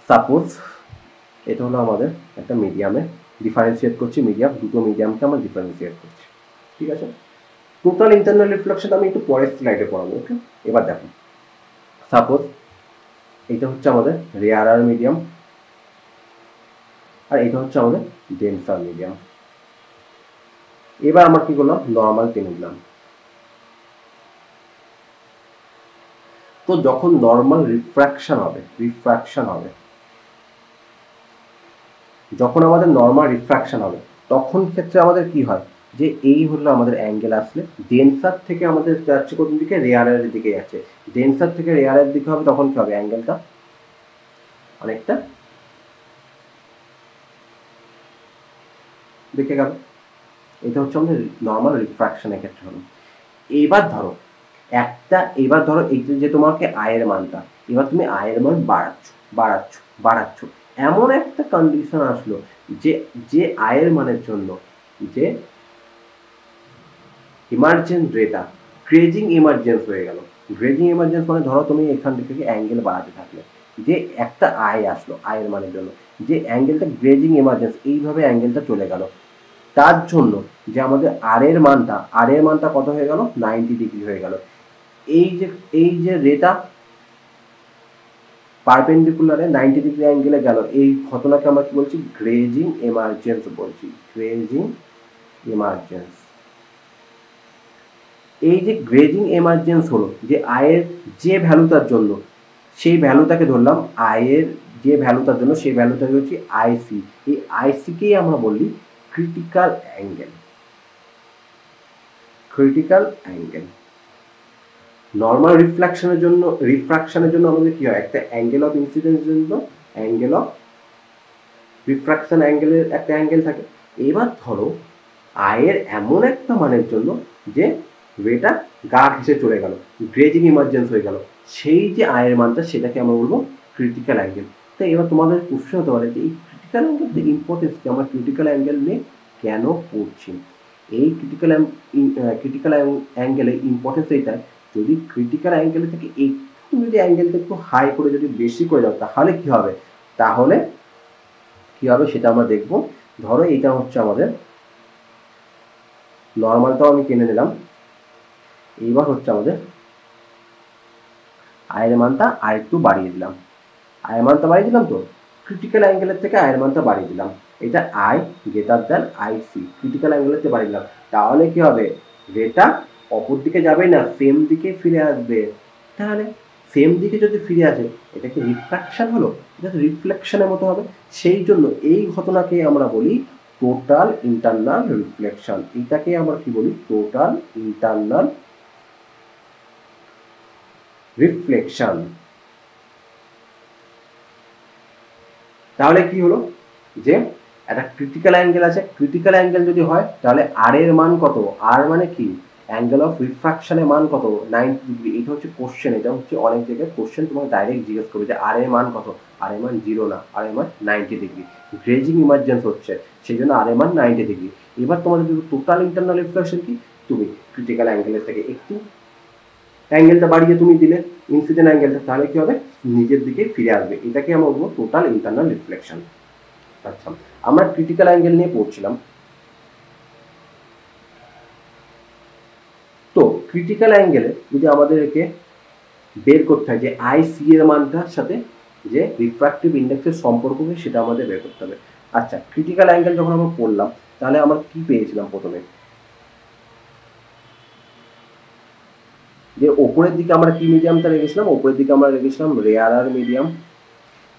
সাপোজ এটা হলো আমাদের একটা মিডিয়ামে ডিফারেন্সিয়েট করছি, মিডিয়াম, দুটো মিডিয়ামকে আমরা ডিফারেন্সিয়েট করছি, ঠিক আছে। টোটাল ইন্টারনাল রিফ্লেকশন আমি একটু পরের স্লাইডে পড়াবো, ওকে। এবার দেখো, সাপোজ এটা হচ্ছে আমাদের রেয়ারার মিডিয়াম আর এটা হচ্ছে আমাদের ডেন্সার মিডিয়াম। এবার আমরা কি করলাম, নর্মাল টেনে দিলাম। তো যখন নর্মাল রিফ্র্যাকশন হবে, যখন আমাদের নর্মাল রিফ্র্যাকশন হবে তখন ক্ষেত্রে আমাদের কি হয়, যে এই হলো আমাদের অ্যাঙ্গেল আসলে ডেন্সার থেকে আমাদের যাচ্ছে কোন দিকে, রেয়ারের দিকে যাচ্ছে। ডেন্সার থেকে রেয়ারের দিকে হবে, তখন কি হবে, অ্যাঙ্গেলটা অনেকটা দেখে গেল। এটা হচ্ছে আমাদের নর্মাল রিফ্র্যাকশনের ক্ষেত্রে হলো। এবার ধরো এই যে তোমাকে আয়ের মানটা, এবার তুমি আয়ের মান বাড়াচ্ছ, এমন একটা কন্ডিশন আসলো যে আয়ের মানের জন্য যে ইমার্জেন্স রেটা গ্রেজিং ইমার্জেন্স হয়ে গেল। গ্রেজিং ইমার্জেন্স মানে ধরো তুমি এখান থেকে অ্যাঙ্গেল বাড়াতে থাকলে, যে একটা আয় আসলো আয়ের মানের জন্য, যে অ্যাঙ্গেলটা গ্রেজিং ইমার্জেন্স, এইভাবে অ্যাঙ্গেলটা চলে গেল। তার জন্য যে আমাদের আর এর মানটা কত হয়ে গেল, 90 ডিগ্রি হয়ে গেল। এই যে রেটা পারপেন্ডিকুলারে 90 ডিগ্রি অ্যাঙ্গেলে গেল, এই ঘটনাকে আমরা কি বলছি, গ্রেজিং এমার্জেন্স বলছি, গ্রেজিং এমার্জেন্স। এই যে গ্রেজিং এমার্জেন্স হলো, যে আয়ের যে ভ্যালুটার জন্য, সেই ভ্যালুটাকে ধরলাম, আয়ের যে ভ্যালুটার জন্য সেই ভ্যালুটাকে হচ্ছে আইসি, এই আইসিকেই আমরা বলি critical angle. Critical angle normal রিফ্র্যাকশনের জন্য আমাদের কি হয়, একটা অ্যাঙ্গেল অফ ইনসিডেন্স জন্য অ্যাঙ্গেল অফ রিফ্র্যাকশন অ্যাঙ্গেলের একটা অ্যাঙ্গেল থাকে। এবার ধরো আয়ের এমন একটা মানের জন্য যে রেটা গা ঘেঁষে চলে গেল, গ্রেজিং ইমার্জেন্স হয়ে গেল, সেই যে আয়ের মানটা সেটাকে আমরা বলবো ক্রিটিক্যাল অ্যাঙ্গেল। তো এবার তোমাদের কোশ্চেন হতে পারে যে এই ক্রিটিক্যাল অ্যাঙ্গেলের ইম্পর্টেন্স কি, আমরা ক্রিটিক্যাল অ্যাঙ্গেল নিয়ে কেন পড়ছি। এই ক্রিটিক্যাল অ্যাঙ্গেলের ইম্পর্টেন্স এইটা, যদি ক্রিটিক্যাল অ্যাঙ্গেল থেকে একটু যদি অ্যাঙ্গেলটা একটু হাই করে যদি বেশি করে দাও, তাহলে কি হবে সেটা আমরা দেখব। ধরো এটা হচ্ছে আমাদের নর্মালটাও আমি টেনে নিলাম, এইবার হচ্ছে আমাদের আয়ের মানটা আর একটু বাড়িয়ে দিলাম, আয়ের মানটা বাড়িয়ে দিলাম, তো ক্রিটিক্যাল অ্যাঙ্গেলের থেকে আয়ের মানটা বাড়িয়ে দিলাম, এটা I greater than IC, critical অ্যাঙ্গেলের থেকে বাড়িয়ে দিলাম। তাহলে কি হবে, রেটা অপর দিকে যাবে না, সেম দিকে ফিরে আসবে। তাহলে সেম দিকে যদি ফিরে আসে, এটা কি রিফ্র্যাকশন হলো, এটা তো রিফ্লেকশনের মতো হবে। সেই জন্য এই ঘটনাকে আমরা বলি টোটাল ইন্টারনাল রিফ্লেকশন। এটাকে আমরা কি বলি, টোটাল ইন্টারনাল রিফ্লেকশন। তাহলে কি হলো, যে একটা ক্রিটিক্যাল অ্যাঙ্গেল আছে, ক্রিটিক্যাল অ্যাঙ্গেল যদি হয় তাহলে আর এর মান কত, আর মানে কি অ্যাঙ্গেল অফ রিফ্রাকশনের মান কত 90 ডিগ্রি। এটা হচ্ছে কোশ্চেন, এটা হচ্ছে অনেক জায়গায় কোশ্চেন তোমাকে ডাইরেক্ট জিজ্ঞেস করবে যে আর এর মান কত, আর এর মান 0 না, আর এর মান 90 ডিগ্রি, গ্রেজিং ইমার্জেন্স হচ্ছে সেই জন্য আর এর মান 90 ডিগ্রি। এবার তোমাদের যদি টোটাল ইন্টারনাল রিফ্লেকশন কি, তুমি ক্রিটিক্যাল অ্যাঙ্গেলের থেকে একটু অ্যাঙ্গেলটা বাড়িয়ে তুমি দিলে ইনসিডেন্ট অ্যাঙ্গেলটা, তাহলে কি হবে নিজের দিকে ফিরে আসবে, এটাকে আমরা বলবো টোটাল ইন্টারনাল রিফ্লেকশন। আচ্ছা, আমরা ক্রিটিক্যাল অ্যাঙ্গেল নিয়ে পড়ছিলাম। তো ক্রিটিক্যাল অ্যাঙ্গেলে যদি আমাদেরকে বের করতে হয় যে আইসি এর মানটার সাথে যে রিফ্র্যাক্টিভ ইন্ডেক্সের সম্পর্ক সেটা আমাদের বের করতে হবে। আচ্ছা, ক্রিটিক্যাল অ্যাঙ্গেল যখন আমরা পড়লাম তাহলে আমরা কি পেয়েছিলাম প্রথমে, যে ওপরের দিকে আমরা কি মিডিয়ামটা রেখেছিলাম, ওপরের দিকে আমরা রেখেছিলাম রেয়ারার মিডিয়াম,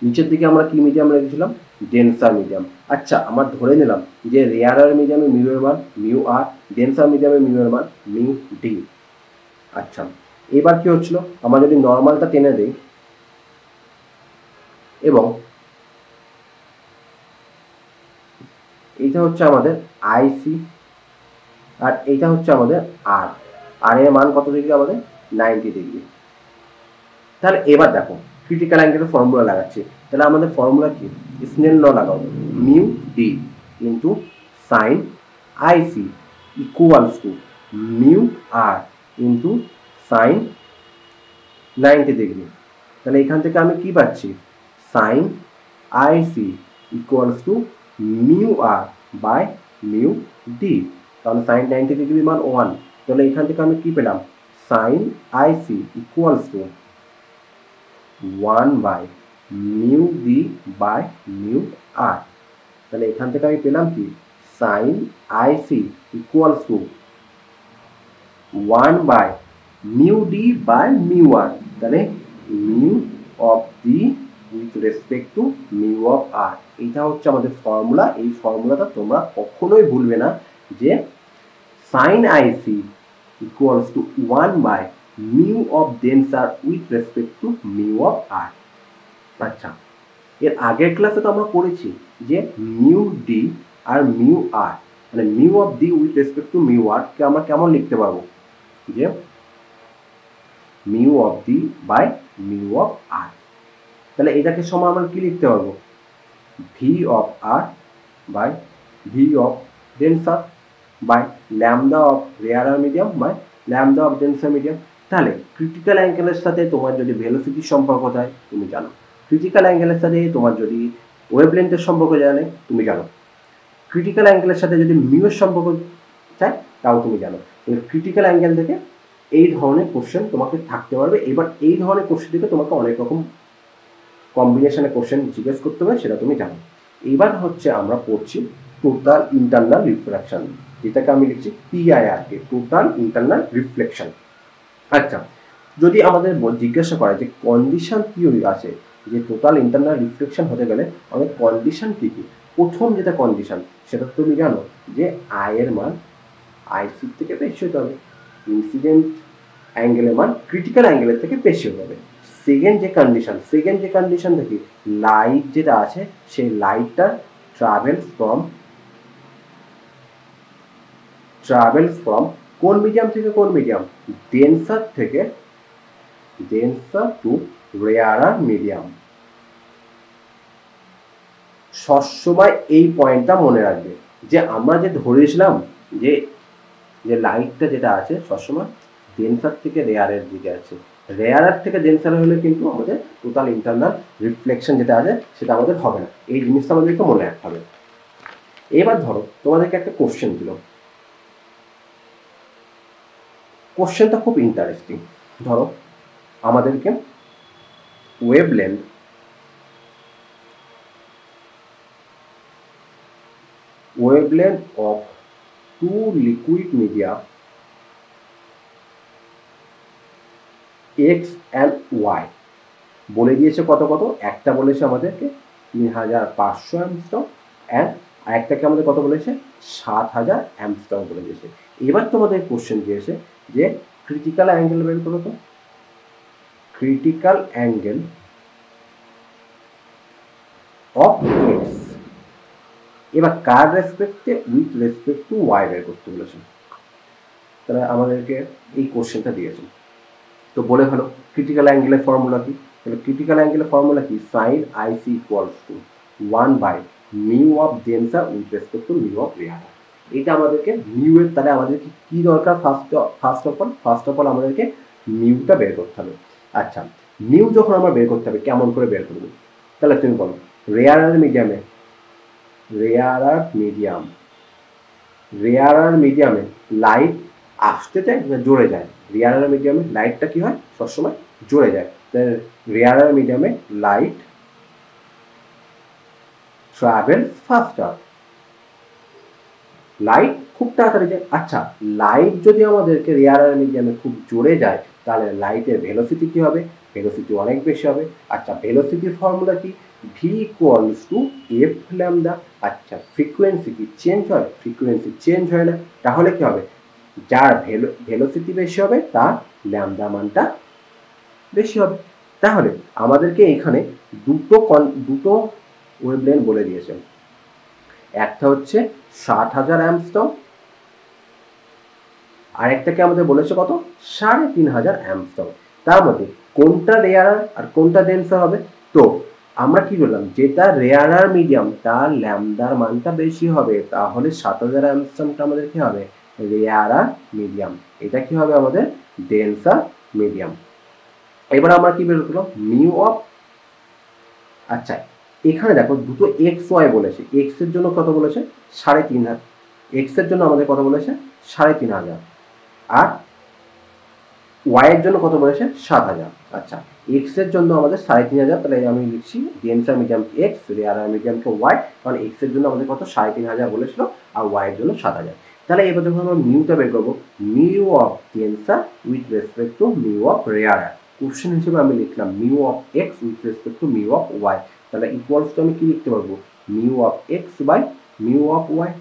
নিচের দিকে আমরা কি মিডিয়াম রেখেছিলাম, ডেন্সার মিডিয়াম। আচ্ছা, আমরা ধরে নিলাম যে রেয়ারার মিডিয়ামে মিউ এর মান মিউ আর, ডেন্সার মিডিয়ামে মিউ এর মান মিউ ডি। আচ্ছা, এবার কি হচ্ছিল, আমরা যদি নর্মালটা টেনে দিই এবং এইটা হচ্ছে আমাদের আইসি আর এইটা হচ্ছে আমাদের আর, আর এর মান কত ডিগ্রি আমাদের 90 ডিগ্রি। তাহলে এবার দেখো ক্রিটিক্যাল অ্যাঙ্গেলের ফর্মুলা লাগাচ্ছি, তাহলে আমাদের ফর্মুলা কি, স্নেল ল লাগাও, mu d into sine IC equals to mu r into sine 90 degree. তাহলে এখান থেকে আমি কি পাচ্ছি, sine IC equals to mu r by mu d, তাহলে সাইন 90 ডিগ্রির মান 1, তাহলে এখান থেকে আমি কি পেলাম, sine IC equals to 1 by mu D by mu R. তাহলে এখান থেকে আমি পেলাম কি, sine IC equals to 1 by mu D by mu R, তাহলে mu of D with respect to mu of R. এইটা হচ্ছে আমাদের ফর্মুলা। এই ফর্মুলাটা তোমরা কখনোই ভুলবে না যে sine IC equals to 1 by mu of denser with respect to mu of R. আচ্ছা, এর আগের ক্লাসে তো আমরা পড়েছি যে মিউ ডি আর মিউ আর, মানে mu of D with respect to mu R কে আমরা কেমন লিখতে পারবো, যে mu of D by mu of R. তাহলে এটাকে সমান আমরা কি লিখতে পারবো, V of R by V of denser by lambda of rarer medium by lambda of denser medium. তাহলে ক্রিটিক্যাল অ্যাঙ্গেলের সাথে তোমার যদি ভেলোসিটির সম্পর্ক যায় তুমি জানো, ক্রিটিক্যাল অ্যাঙ্গেলের সাথে তোমার যদি ওয়েভলেন্থের সম্পর্ক জানে তুমি জানো, ক্রিটিক্যাল অ্যাঙ্গেলের সাথে যদি মিউ এর সম্পর্ক চাই তাও তুমি জানো। ক্রিটিক্যাল অ্যাঙ্গেল থেকে এই ধরনের কোশ্চেন তোমাকে থাকতে পারবে। এবার এই ধরনের কোশ্চেন থেকে তোমাকে অনেক রকম কম্বিনেশনে কোশ্চেন জিজ্ঞেস করতে হবে, সেটা তুমি জানো। এবার হচ্ছে আমরা পড়ছি টোটাল ইন্টারনাল রিফ্লেকশন, যেটাকে আমি লিখছি PIR কে, টোটাল ইন্টারনাল রিফ্লেকশন। আচ্ছা, যদি আমাদের জিজ্ঞাসা করে যে কন্ডিশন কি আছে যে টোটাল ইন্টারনাল রিফ্লেকশন হতে গেলে আমাদের কন্ডিশন কি কি, প্রথম যেটা কন্ডিশন সেটা তুমি জানো যে আই এর মান আইসি থেকে বেশি হতে হবে, ইনসিডেন্ট অ্যাঙ্গেলের মান ক্রিটিক্যাল অ্যাঙ্গেলের থেকে বেশি হতে হবে। সেকেন্ড যে কন্ডিশন দেখি, লাইট যেটা আছে সেই লাইটটা ট্রাভেলস ফ্রম কোন মিডিয়াম থেকে কোন মিডিয়াম, ডেন্সার টু রেয়ারার মিডিয়াম। সবসময় এই পয়েন্টটা মনে রাখবে যে আমরা যে ধরেছিলাম যে লাইটটা যেটা আছে সবসময় ডেন্সার থেকে রেয়ারের দিকে আছে, রেয়ারার থেকে ডেন্সার হলে কিন্তু আমাদের টোটাল ইন্টারনাল রিফ্লেকশন যেটা আছে সেটা আমাদের হবে না। এই জিনিসটা আমাদেরকে মনে রাখতে হবে। এবার ধরো তোমাদেরকে একটা কোশ্চেন দিল, কোশ্চেনটা খুব ইন্টারেস্টিং। ধরো আমাদেরকে wavelength of two liquid media X and Y বলে দিয়েছে কত কত, একটা বলেছে আমাদেরকে 3500 অ্যামস্ট্রং অ্যান্ড আরেকটাকে আমাদের কত বলেছে 7000 অ্যামস্ট্রং বলে দিয়েছে। এবার তোমাদের কোশ্চেন দিয়েছে যে ক্রিটিক্যাল অ্যাঙ্গেল বের করো তো, ক্রিটিক্যাল অ্যাঙ্গেল অফ X এবার কার রেসপেক্টে, উইথ রেসপেক্ট টু ওয়াই বের করতে বলেছে। তাহলে আমাদেরকে এই কোশ্চেনটা দিয়েছে। তো বলে ফেলো ক্রিটিক্যাল অ্যাঙ্গেলের ফর্মুলা কি। তাহলে ক্রিটিক্যাল অ্যাঙ্গেলের ফর্মুলা কি, sine IC equals to 1/μ of denser with respect to mu of rare. এটা আমাদেরকে মিউ এর, তাহলে আমাদেরকে কি দরকার, ফার্স্ট অফ অল আমাদেরকে মিউটা বের করতে হবে। আচ্ছা, মিউ যখন আমরা বের করতে হবে কেমন করে বের করবো, তাহলে তুমি বলো রেয়ার মিডিয়ামে লাইট আসতে চায় না জোরে যায়? রেয়ার মিডিয়ামে লাইটটা কি হয়, সবসময় জোরে যায়। রেয়ার মিডিয়ামে লাইট ট্রাভেল ফাস্টার, লাইট খুব তাড়াতাড়ি যায়। আচ্ছা, লাইট যদি আমাদেরকে রেয়ার মিডিয়ামে খুব জোরে যায় তাহলে লাইটের ভেলোসিটি কি হবে, ভেলোসিটি অনেক বেশি হবে। আচ্ছা, ভেলোসিটির ফর্মুলা কি, V equals to F lambda. আচ্ছা, ফ্রিকোয়েন্সি কি চেঞ্জ হয়? ফ্রিকোয়েন্সি চেঞ্জ হয় না। তাহলে কি হবে, যার ভেলোসিটি বেশি হবে তার ল্যামডা মানটা বেশি হবে। তাহলে আমাদেরকে এখানে দুটো ওয়েভলেন্থ বলে দিয়েছেন, একটা হচ্ছে 60,000 অ্যাম্পস্টম, আরেকটাকে আমাদের বলেছে কত, 3,500 অ্যাম্পস্টম। তার মধ্যে কোনটা রেয়ার আর কোনটা ডেন্সার হবে? তো আমরা কি বললাম, যেটা রেয়ার মিডিয়াম তার ল্যামডার মানটা বেশি হবে, তাহলে 7,000 অ্যাম্পস্টমটা আমাদের কি হবে, রেয়ার মিডিয়াম। এটা কি হবে আমাদের ডেন্সার মিডিয়াম। এবার আমরা কি বের করলাম, মিউ অফ, আচ্ছা এখানে দেখো দুটো এক্স ওয়াই বলেছে, এক্স এর জন্য কত বলেছে, 3,500, এক্স এর জন্য আমাদের কত বলেছে 3,500, আর ওয়াই এর জন্য কত বলেছে 7,000। আচ্ছা, এক্স এর জন্য আমাদের 3,500, তাহলে আমি লিখছি ডেন্সার মিডিয়াম এক্স, রেয়ার মিডিয়ামকে ওয়াই, কারণ এক্স এর জন্য আমাদের কত 3,500 বলেছিল, আর ওয়াই এর জন্য 7,000। তাহলে এবার যখন আমরা মিউটা বের করবো, mu of denser with respect to mu of rare, question হিসেবে আমি লিখলাম mu of X with respect to mu of Y. তাহলে ইকুয়ালস টু আমি কি লিখতে পারবো, mu of X by mu of Y.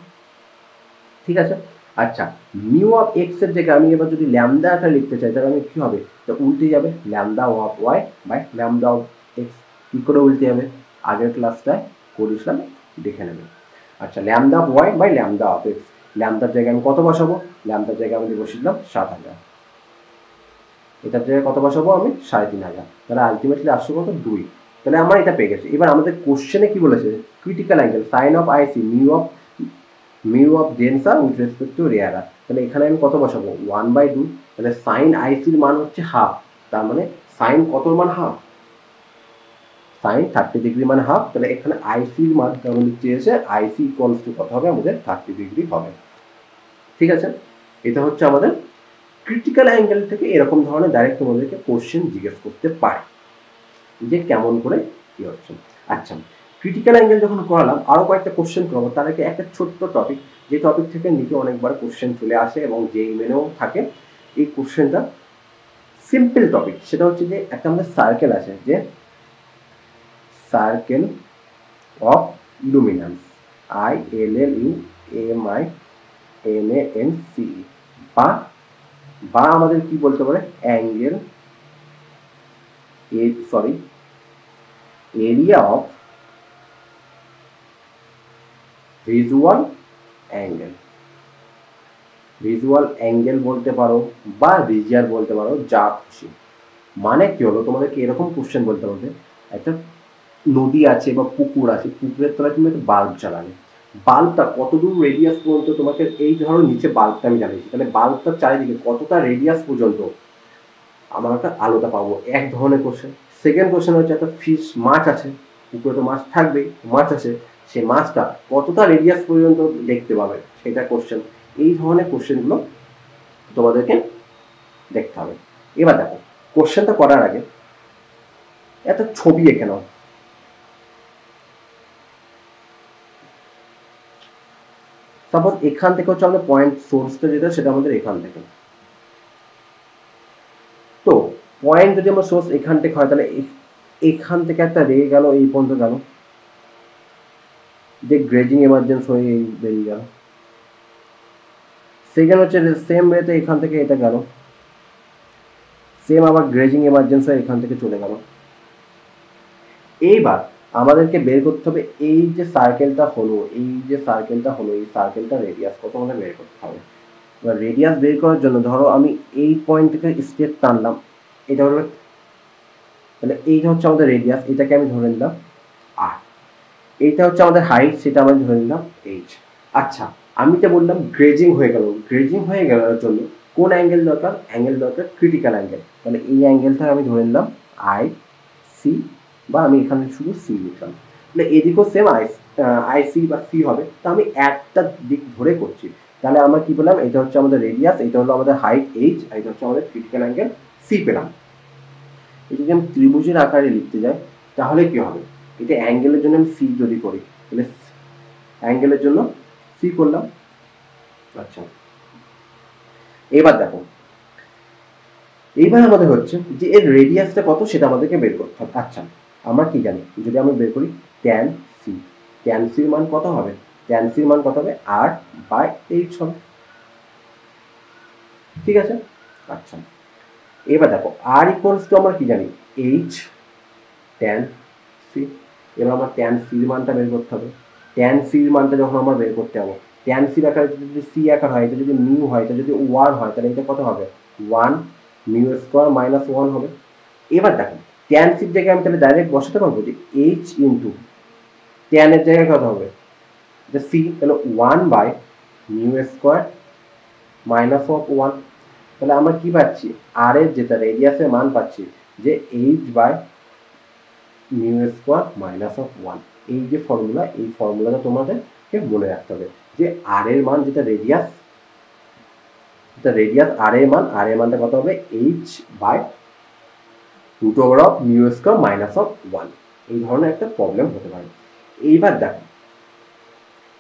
ঠিক আছে। আচ্ছা, মিউ অফ এক্স এর জায়গায় আমি এবার যদি ল্যামডা আকারে লিখতে চাই তাহলে আমি কি হবে, তো উল্টে যাবে, lambda of Y by lambda of x. কি করে উল্টে যাবে, আগের ক্লাসটায় করেছিলাম, দেখে নেবেন। আচ্ছা, lambda of Y by lambda of X, ল্যামডার জায়গায় আমি কত বসাবো, ল্যামডার জায়গায় আমি বসিয়েছিলাম 7,000, এটার জায়গায় কত বসাবো আমি 3,500, তাহলে আলটিমেটলি আসছে কত 2। তাহলে আমরা এটা পেয়ে গেছি। এবার আমাদের কোশ্চেনে কি বলেছে, critical angle sine of IC mu of denser with respect to rare. তাহলে এখানে আমি কত বসাবো 1/2, তাহলে সাইন আইসির মান হচ্ছে হাফ, তার মানে সাইন কত মান হাফ, সাইন 30 ডিগ্রি মানে হাফ। তাহলে এখানে আইসির মান আমাদের চেয়েছে, আইসি ইকুয়ালস টু কত হবে আমাদের 30 ডিগ্রি হবে। ঠিক আছে, এটা হচ্ছে আমাদের ক্রিটিক্যাল অ্যাঙ্গেল থেকে এরকম ধরনের ডাইরেক্ট তোমাদেরকে কোশ্চেন জিজ্ঞেস করতে পারে যে কেমন করে কি হচ্ছে। আচ্ছা, ক্রিটিক্যাল অ্যাঙ্গেল যখন করালাম আরও কয়েকটা কোশ্চেন করবো, তার আগে একটা ছোট্ট টপিক, যে টপিক থেকে নিচে অনেকবার কোশ্চেন চলে আসে এবং যেই মেনেও থাকে। এই কোশ্চেনটা সিম্পল টপিক, সেটা হচ্ছে যে একটা আমাদের সার্কেল আছে, যে সার্কেল অফ লুমিনান্স, ILLUMINANCE, বা আমাদের কি বলতে পারে angle, area of visual angle বলতে পারো, বা রিজিয়ার বলতে পারো, যা খুশি। মানে কি হলো, তোমাদেরকে এরকম কোশ্চেন বলতে হবে, একটা নদী আছে বা পুকুর আছে, পুকুরের তলায় তুমি একটা বাল্ব জ্বালালে, বাল্বটা কতদূর রেডিয়াস পর্যন্ত, তোমাকে এই ধরো নিচে বাল্বটা আমি জ্বালিয়েছি, তাহলে বাল্বটার চারিদিকে কতটা রেডিয়াস পর্যন্ত আমার একটা আলোটা পাবো, এক ধরনের কোশ্চেন। সেকেন্ড কোশ্চেন হচ্ছে একটা ফিশ, মাছ আছে, পুকুরে তো মাছ থাকবেই, মাছ আছে, সেই মাছটা কতটা রেডিয়াস পর্যন্ত দেখতে পাবে, সেটা কোশ্চেন। এই ধরনের কোশ্চেনগুলো তোমাদেরকে দেখতে হবে। এবার দেখো, কোশ্চেনটা করার আগে একটা ছবি এঁকে নাও। সাপোজ এখান থেকে হচ্ছে আমাদের পয়েন্ট সোর্সটা যেটা, সেটা আমাদের এখান থেকে। তো পয়েন্ট যদি আমার সোর্স এখান থেকে হয়, তাহলে এখান থেকে একটা রে গেল এই পর্যন্ত গেল, যে গ্রেজিং এমার্জেন্স হয়ে এই বেরিয়ে গেল। সেকেন্ড হচ্ছে সেম রেতে এখান থেকে এটা গেল, সেম আবার গ্রেজিং এমার্জেন্স হয়ে এখান থেকে চলে গেল। এইবার আমাদেরকে বের করতে হবে এই যে সার্কেলটা হলো, এই সার্কেলটা রেডিয়াস কত আমাদের বের করতে হবে। এবার রেডিয়াস বের করার জন্য ধরো আমি এই পয়েন্ট থেকে স্ট্রেট টানলাম, এটা হলো, তাহলে এইটা হচ্ছে আমাদের রেডিয়াস, এটাকে আমি ধরে নিলাম আর এইটা হচ্ছে আমাদের হাইট, সেটা আমি ধরে নিলাম এইচ। আচ্ছা, আমি তো বললাম গ্রেজিং হয়ে গেল, গ্রেজিং হয়ে গেলার জন্য কোন অ্যাঙ্গেল দরকার? অ্যাঙ্গেল দরকার ক্রিটিক্যাল অ্যাঙ্গেল। তাহলে এই অ্যাঙ্গেলটা আমি ধরে নিলাম আই সি, বা আমি এখানে শুধু সি লিখলাম। তাহলে এদিকেও সেম আই সি বা সি হবে। তো আমি একটা দিক ধরে করছি, তাহলে আমরা কি পেলাম? এটা হচ্ছে আমাদের রেডিয়াস, এটা হলো আমাদের হাইট এইচ, আর এটা হচ্ছে আমাদের ক্রিটিক্যাল অ্যাঙ্গেল সি পেলাম। এটা যদি আমি ত্রিভুজের আকারে লিখতে যাই তাহলে কি হবে? এটা অ্যাঙ্গেলের জন্য আমি সি যদি করি, তাহলে অ্যাঙ্গেলের জন্য সি করলাম। আচ্ছা, এবার দেখো, এইবার আমাদের হচ্ছে যে এর রেডিয়াসটা কত সেটা আমাদেরকে বের করতে হবে। আচ্ছা, আমরা কি জানি? যদি আমি বের করি ট্যান সি, ট্যান সির মান কত হবে? ট্যান সির মান কত হবে? আর বাই এইচ হবে। ঠিক আছে। আচ্ছা, এবার দেখো আর ইকুয়ালস টু আমরা কি জানি? H tan c. এবার আমার ট্যান সির মানটা বের করতে হবে। ট্যান সির মানটা যখন আমরা বের করতে হবে, ট্যান সির আকারে যদি সি আকার হয়, এটা যদি মিউ হয়, এটা যদি ওয়ান হয়, তাহলে এটা কত হবে? One mu square minus one হবে। এবার দেখো ট্যান সির জায়গায় আমি তাহলে ডাইরেক্ট বসাতে পারবো যে এইচ ইন্টু ট্যানের জায়গায় কত হবে? এটা সি, তাহলে one by mu square minus of one. তাহলে আমরা কি পাচ্ছি? আর এর যেটা রেডিয়াসের মান পাচ্ছি যে h by mu square minus of one. এই যে ফর্মুলা, এই ফর্মুলাটা তোমাদেরকে মনে রাখতে হবে যে আর এর মান যেটা রেডিয়াস, আর এর মানটা কত হবে? H by root over of mu square minus of one. এই ধরনের একটা প্রবলেম হতে পারে। এইবার দেখো,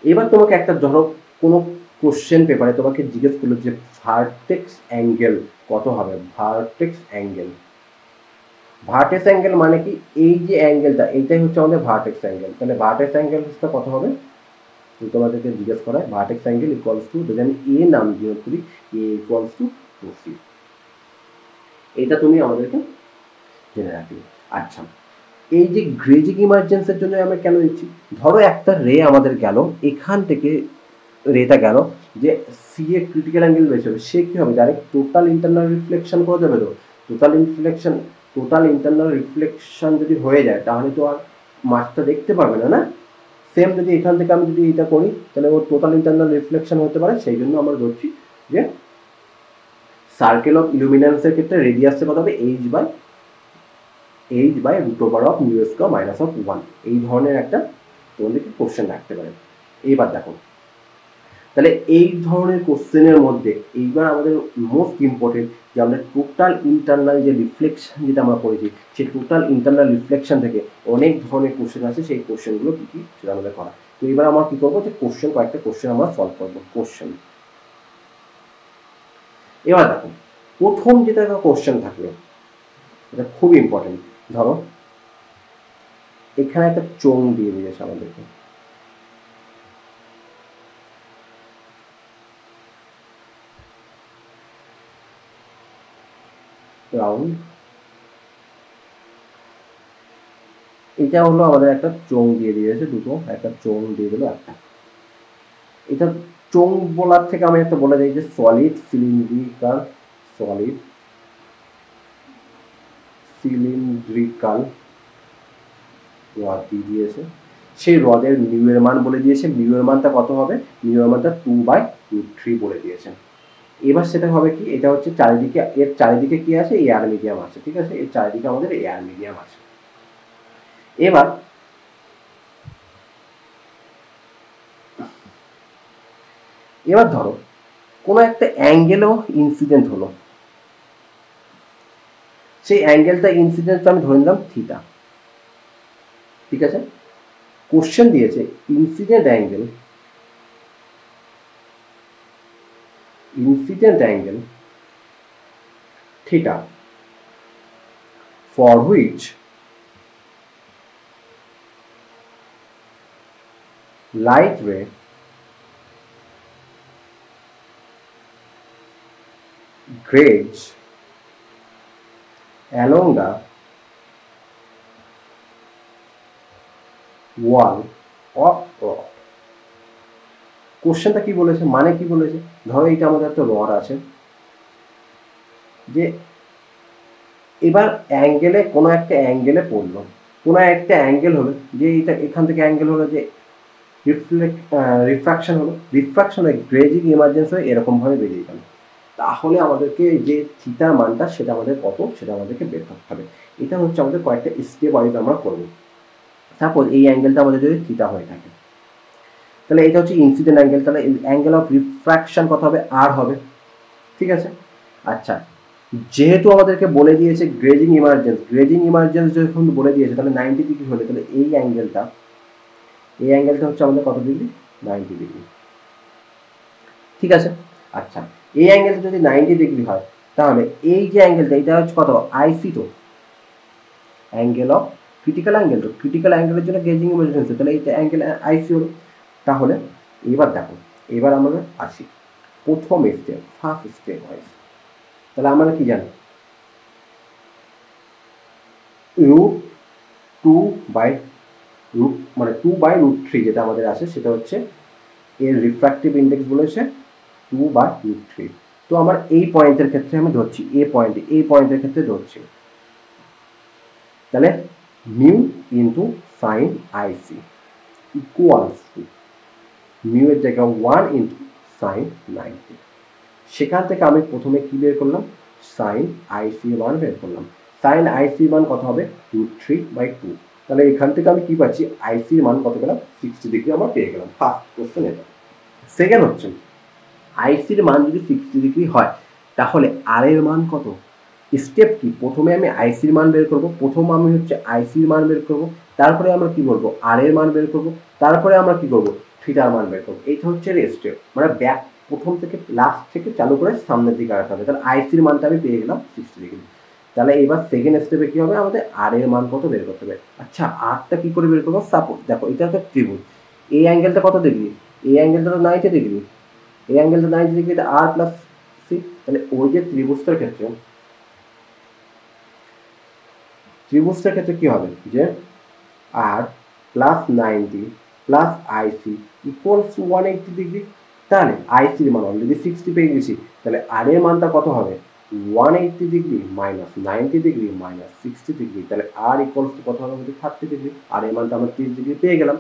এবার তোমাকে একটা ধরো কোনো কোশ্চেন পেপারে তোমাকে জিজ্ঞেস করলো যে ভার্টেক্স অ্যাঙ্গেল কত হবে? ভার্টেক্স অ্যাঙ্গেল মানে কি? এই যে অ্যাঙ্গেলটা, এইটাই হচ্ছে আমাদের ভার্টেক্স অ্যাঙ্গেল। তাহলে ভার্টেক্স অ্যাঙ্গেলটা কত হবে? তোমাদেরকে জিজ্ঞেস করা হয় ভার্টেক্স অ্যাঙ্গেল ইকুয়ালস টু, যদি আমি এ নাম বিয়োগ করি, এ ইকুয়ালস টু সি। এটা তুমি আমাদেরকে জেনে রাখবে। আচ্ছা, এই যে গ্রেজিং ইমার্জেন্সের জন্য আমরা কেন দিচ্ছি? ধরো একটা রে আমাদের গেল, এখান থেকে রেটা গেল যে সি এ ক্রিটিক্যাল অ্যাঙ্গেল বেশি হবে, সে কি হবে? ডাইরেক্ট টোটাল ইন্টারনাল রিফ্লেকশন করে দেবে। তো টোটাল ইন্টারনাল রিফ্লেকশন যদি হয়ে যায় তাহলে তো আর মাছটা দেখতে পারবে না, না? সেম যদি এখান থেকে আমি যদি এটা করি তাহলে ওর টোটাল ইন্টারনাল রিফ্লেকশন হতে পারে। সেই জন্য আমরা ধরছি যে সার্কেল অফ ইলুমিনেন্সের ক্ষেত্রে রেডিয়াসটা কত হবে? H by root over of mu square minus of one. এই ধরনের একটা তোমাদেরকে কোশ্চেন রাখতে পারে। এইবার দেখো, তাহলে এই ধরনের কোশ্চেনের মধ্যে এইবার আমাদের মোস্ট ইম্পর্টেন্ট যে আমরা টোটাল ইন্টারনাল যে রিফ্লেকশন যেটা আমরা করেছি, সেই টোটাল ইন্টারনাল রিফ্লেকশন থেকে অনেক ধরনের কোশ্চেন আছে। সেই কোশ্চেনগুলো কী কী সেটা আমাদের করা। তো এবার আমরা কী করবো? যে কয়েকটা কোশ্চেন আমরা সলভ করবো। এবার দেখো, প্রথম যেটা একটা কোশ্চেন থাকবে, এটা খুব ইম্পর্টেন্ট। ধরো এখানে একটা চোঙ দিয়ে দিয়েছে আমাদেরকে, রাউন্ড। এটা হলো আমাদের একটা চোঙ দিয়ে দিয়েছে, দুটো, একটা চোঙ দিয়ে দিল একটা। এটা চোঙ বলার থেকে আমি একটা বলে দিই যে সলিড সিলিন্ড্রিকাল রড দিয়ে দিয়েছে। সেই রডের মিউ এর মান বলে দিয়েছে। মিউ এর মানটা কত হবে? মিউ এর মানটা 2/√3 বলে দিয়েছেন। এবার সেটা হবে কি? এটা হচ্ছে চারিদিকে, এর চারিদিকে কি আছে? এয়ার মিডিয়াম আছে। ঠিক আছে, এর চারিদিকে আমাদের এয়ার মিডিয়াম আছে। এবার ধরো কোনো একটা অ্যাঙ্গেলও ইনসিডেন্ট হলো, সেই অ্যাঙ্গেলটা ইনসিডেন্ট আমি ধরে নিলাম থিটা। ঠিক আছে, কোশ্চেন দিয়েছে incident angle theta for which light ray grades along the wall of rod. কোশ্চেনটা কি বলেছে, মানে কি বলেছে, ধরো এইটা আমাদের একটা রড আছে, যে এবার অ্যাঙ্গেলে কোনো একটা অ্যাঙ্গেলে পড়লো, কোনো একটা অ্যাঙ্গেল হলো, যে এইটা এখান থেকে অ্যাঙ্গেল হলো, যে রিফ্রাকশন হলো, রিফ্রাকশনে গ্রেজিং ইমার্জেন্স হয়ে এরকমভাবে বেরিয়ে গেল, তাহলে আমাদেরকে যে থিটার মানটা সেটা আমাদের কত সেটা আমাদেরকে বের করতে হবে। এটা হচ্ছে আমাদের কয়েকটা স্টেপ ওয়াইজ আমরা করবো। সাপোজ এই অ্যাঙ্গেলটা আমাদের যদি থিটা হয়ে থাকে, তাহলে এটা হচ্ছে ইনসিডেন্ট অ্যাঙ্গেল, তাহলে অ্যাঙ্গেল অফ রিফ্রাকশন কত হবে, আর হবে। ঠিক আছে, আচ্ছা, যেহেতু আমাদেরকে বলে দিয়েছে গ্রেজিং ইমার্জেন্স যখন বলে দিয়েছে, তাহলে 90 ডিগ্রি হলে তাহলে এই অ্যাঙ্গেলটা হচ্ছে আমাদের কত ডিগ্রি, 90 ডিগ্রি। ঠিক আছে, আচ্ছা, এই অ্যাঙ্গেলটা যদি 90 ডিগ্রি হয়, তাহলে এই যে অ্যাঙ্গেলটা এটা হচ্ছে কত, আইসি, তো অ্যাঙ্গেল অফ ক্রিটিক্যাল অ্যাঙ্গেল, তো ক্রিটিক্যাল অ্যাঙ্গেলের জন্য গেজিং ইমার্জেন্সি, তাহলে এইটা অ্যাঙ্গেল আইসি হলো। তাহলে এবার দেখো, এবার আমরা আসি প্রথম স্টেপ, ফার্স্ট স্টেপ ওয়াইজ। তাহলে আমরা কি জানি, রুট টু বাই রুট, মানে 2/√3 যেটা আমাদের আছে সেটা হচ্ছে এর রিফ্র্যাক্টিভ ইন্ডেক্স বলেছে 2/√3। তো আমার এই পয়েন্টের ক্ষেত্রে আমি ধরছি, এই পয়েন্টের ক্ষেত্রে ধরছি, তাহলে mu into sine IC equals to mu এর জায়গায় 1 ইন্টু সাইন 90। সেখান থেকে আমি প্রথমে কি বের করলাম, সাইন আইসি মান বের করলাম। সাইন আইসি মান কত হবে, √3/2। তাহলে এখান থেকে আমি কি পাচ্ছি, আইসির মান কত পেলাম, 60 ডিগ্রি আমরা পেয়ে গেলাম। ফার্স্ট কোশ্চেন এটা। সেকেন্ড হচ্ছে, আইসির মান যদি 60 ডিগ্রি হয়, তাহলে আর এর মান কত। স্টেপ কি, প্রথমে আমি আইসির মান বের করব, আমি হচ্ছে আইসির মান বের করব, তারপরে আমরা কি করব, আর এর মান বের করব, তারপরে আমরা কি করব, থিটার মান বের করব। এইটা হচ্ছে স্টেপ, মানে ব্যাক প্রথম থেকে লাস্ট থেকে চালু করে সামনের দিকে আগাতে হবে। তাহলে আইসির মানটা আমি পেয়ে গেলাম 60 ডিগ্রি। তাহলে এবার সেকেন্ড স্টেপে কি হবে, আমাদের আর এর মান কত বের করতে হবে। আচ্ছা, আরটা কি করে বের করবো, সাপোজ দেখো এটা একটা ত্রিভুজ, এই অ্যাঙ্গেলটা কত ডিগ্রি, এই অ্যাঙ্গেলটা তো 90 ডিগ্রি, এই অ্যাঙ্গেলটা 90 ডিগ্রি, আর প্লাস সি। তাহলে ওই যে ত্রিভুজটার ক্ষেত্রে কি হবে, যে R plus 90 plus IC equals to 180 degree. তাহলে আইসির মান অলরেডি 60 পেয়ে গেছি, তাহলে আর এর মানটা কত হবে, 180 degree minus 90 degree minus 60 degree, তাহলে আর ইকুয়ালস টু কত হবে, 30 ডিগ্রি। আর এর মানটা আমরা 30 ডিগ্রি পেয়ে গেলাম।